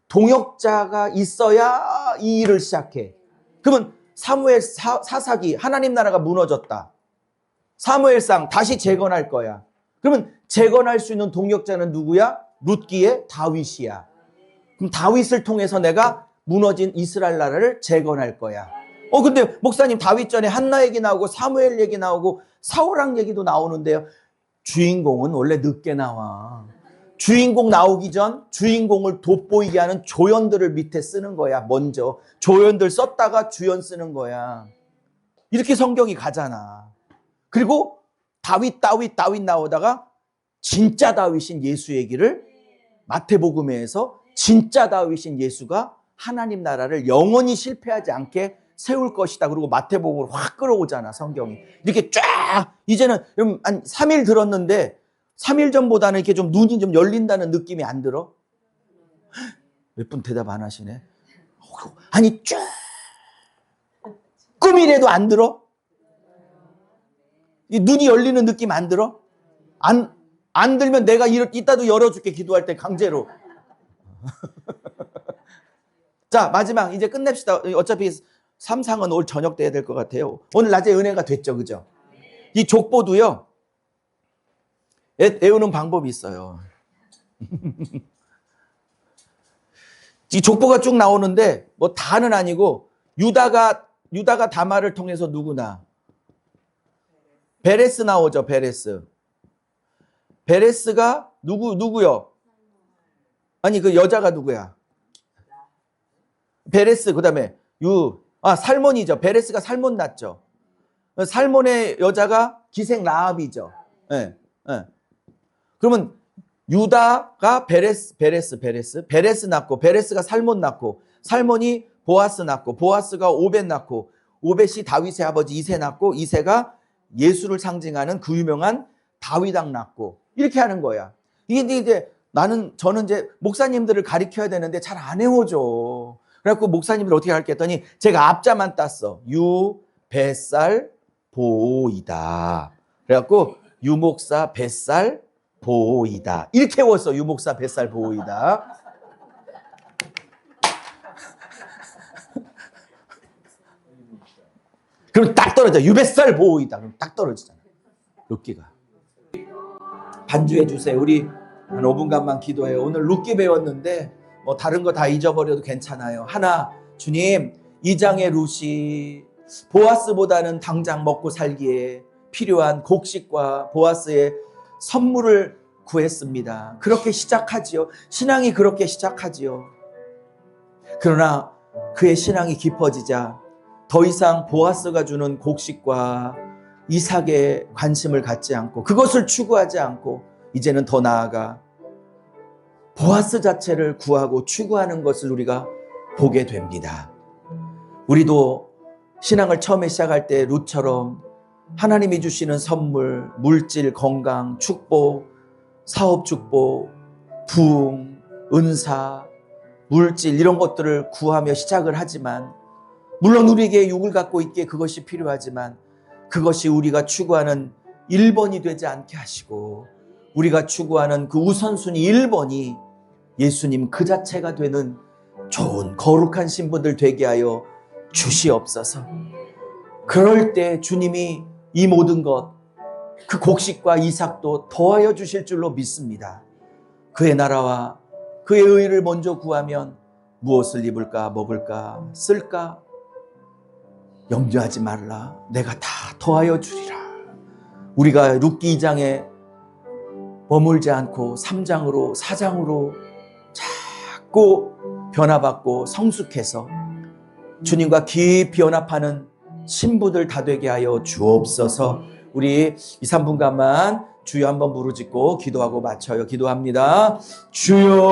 동역자가 있어야 이 일을 시작해. 그러면 사무엘 사사기 하나님 나라가 무너졌다. 사무엘상 다시 재건할 거야. 그러면 재건할 수 있는 동역자는 누구야? 룻기의 다윗이야. 그럼 다윗을 통해서 내가 무너진 이스라엘 나라를 재건할 거야. 근데 목사님 다윗 전에 한나 얘기 나오고 사무엘 얘기 나오고 사울왕 얘기도 나오는데요. 주인공은 원래 늦게 나와. 주인공 나오기 전 주인공을 돋보이게 하는 조연들을 밑에 쓰는 거야. 먼저 조연들 썼다가 주연 쓰는 거야. 이렇게 성경이 가잖아. 그리고 다윗 나오다가 진짜 다윗인 예수 얘기를 마태복음에서 진짜 다윗인 예수가 하나님 나라를 영원히 실패하지 않게 세울 것이다. 그리고 마태복음으로 확 끌어오잖아, 성경이. 이렇게 쫙, 이제는 한 3일 들었는데, 3일 전보다는 이렇게 좀 눈이 좀 열린다는 느낌이 안 들어? 몇 분 대답 안 하시네. 아니, 쫙. 꿈이라도 안 들어? 이 눈이 열리는 느낌 안 들어? 안 들면 내가 이따도 열어줄게, 기도할 때 강제로. 자, 마지막, 이제 끝냅시다. 어차피 3상은 올 저녁 때 해야 될 것 같아요. 오늘 낮에 은혜가 됐죠, 그죠? 이 족보도요, 외우는 방법이 있어요. 이 족보가 쭉 나오는데, 뭐 다는 아니고, 유다가 다말을 통해서 누구나. 베레스 나오죠, 베레스. 베레스가 누구요? 아니, 그 여자가 누구야? 베레스, 그 다음에 살몬이죠. 베레스가 살몬 낳죠. 살몬의 여자가 기생 라합이죠. 네, 네. 그러면 유다가 베레스 낳고, 베레스가 살몬 낳고, 살몬이 보아스 낳고, 보아스가 오벳 낳고, 오벳이 다윗의 아버지 이세 낳고, 이세가 예수를 상징하는 그 유명한 다윗왕 낳고, 이렇게 하는 거야. 이게 이제 저는 이제 목사님들을 가리켜야 되는데 잘 안 외워줘. 그래갖고 목사님들 어떻게 할게 했더니 제가 앞자만 땄어. 유, 뱃살, 보이다. 그래갖고 유목사, 뱃살, 보이다. 이렇게 외웠어. 유목사, 뱃살, 보이다. 그럼 딱 떨어져. 유뱃살, 보이다. 그럼 딱 떨어지잖아. 룻기가. 반주해 주세요. 우리 한 5분간만 기도해요. 오늘 룻기 배웠는데 뭐 다른 거 다 잊어버려도 괜찮아요. 하나, 주님, 2장의 룻이 보아스보다는 당장 먹고 살기에 필요한 곡식과 보아스의 선물을 구했습니다. 그렇게 시작하지요. 신앙이 그렇게 시작하지요. 그러나 그의 신앙이 깊어지자 더 이상 보아스가 주는 곡식과 이삭에 관심을 갖지 않고 그것을 추구하지 않고 이제는 더 나아가 보아스 자체를 구하고 추구하는 것을 우리가 보게 됩니다. 우리도 신앙을 처음에 시작할 때 룻처럼 하나님이 주시는 선물, 물질, 건강, 축복, 사업 축복, 부흥, 은사, 물질 이런 것들을 구하며 시작을 하지만 물론 우리에게 육을 갖고 있기에 그것이 필요하지만 그것이 우리가 추구하는 1번이 되지 않게 하시고 우리가 추구하는 그 우선순위 1번이 예수님 그 자체가 되는 좋은 거룩한 신부들 되게 하여 주시옵소서. 그럴 때 주님이 이 모든 것, 그 곡식과 이삭도 더하여 주실 줄로 믿습니다. 그의 나라와 그의 의를 먼저 구하면 무엇을 입을까, 먹을까, 쓸까 염려하지 말라. 내가 다 더하여 주리라. 우리가 룻기 2장에 머물지 않고 3장으로 4장으로 자꾸 변화받고 성숙해서 주님과 깊이 연합하는 신부들 다 되게 하여 주옵소서. 우리 2, 3분간만 주여 한번 부르짖고 기도하고 마쳐요. 기도합니다. 주여.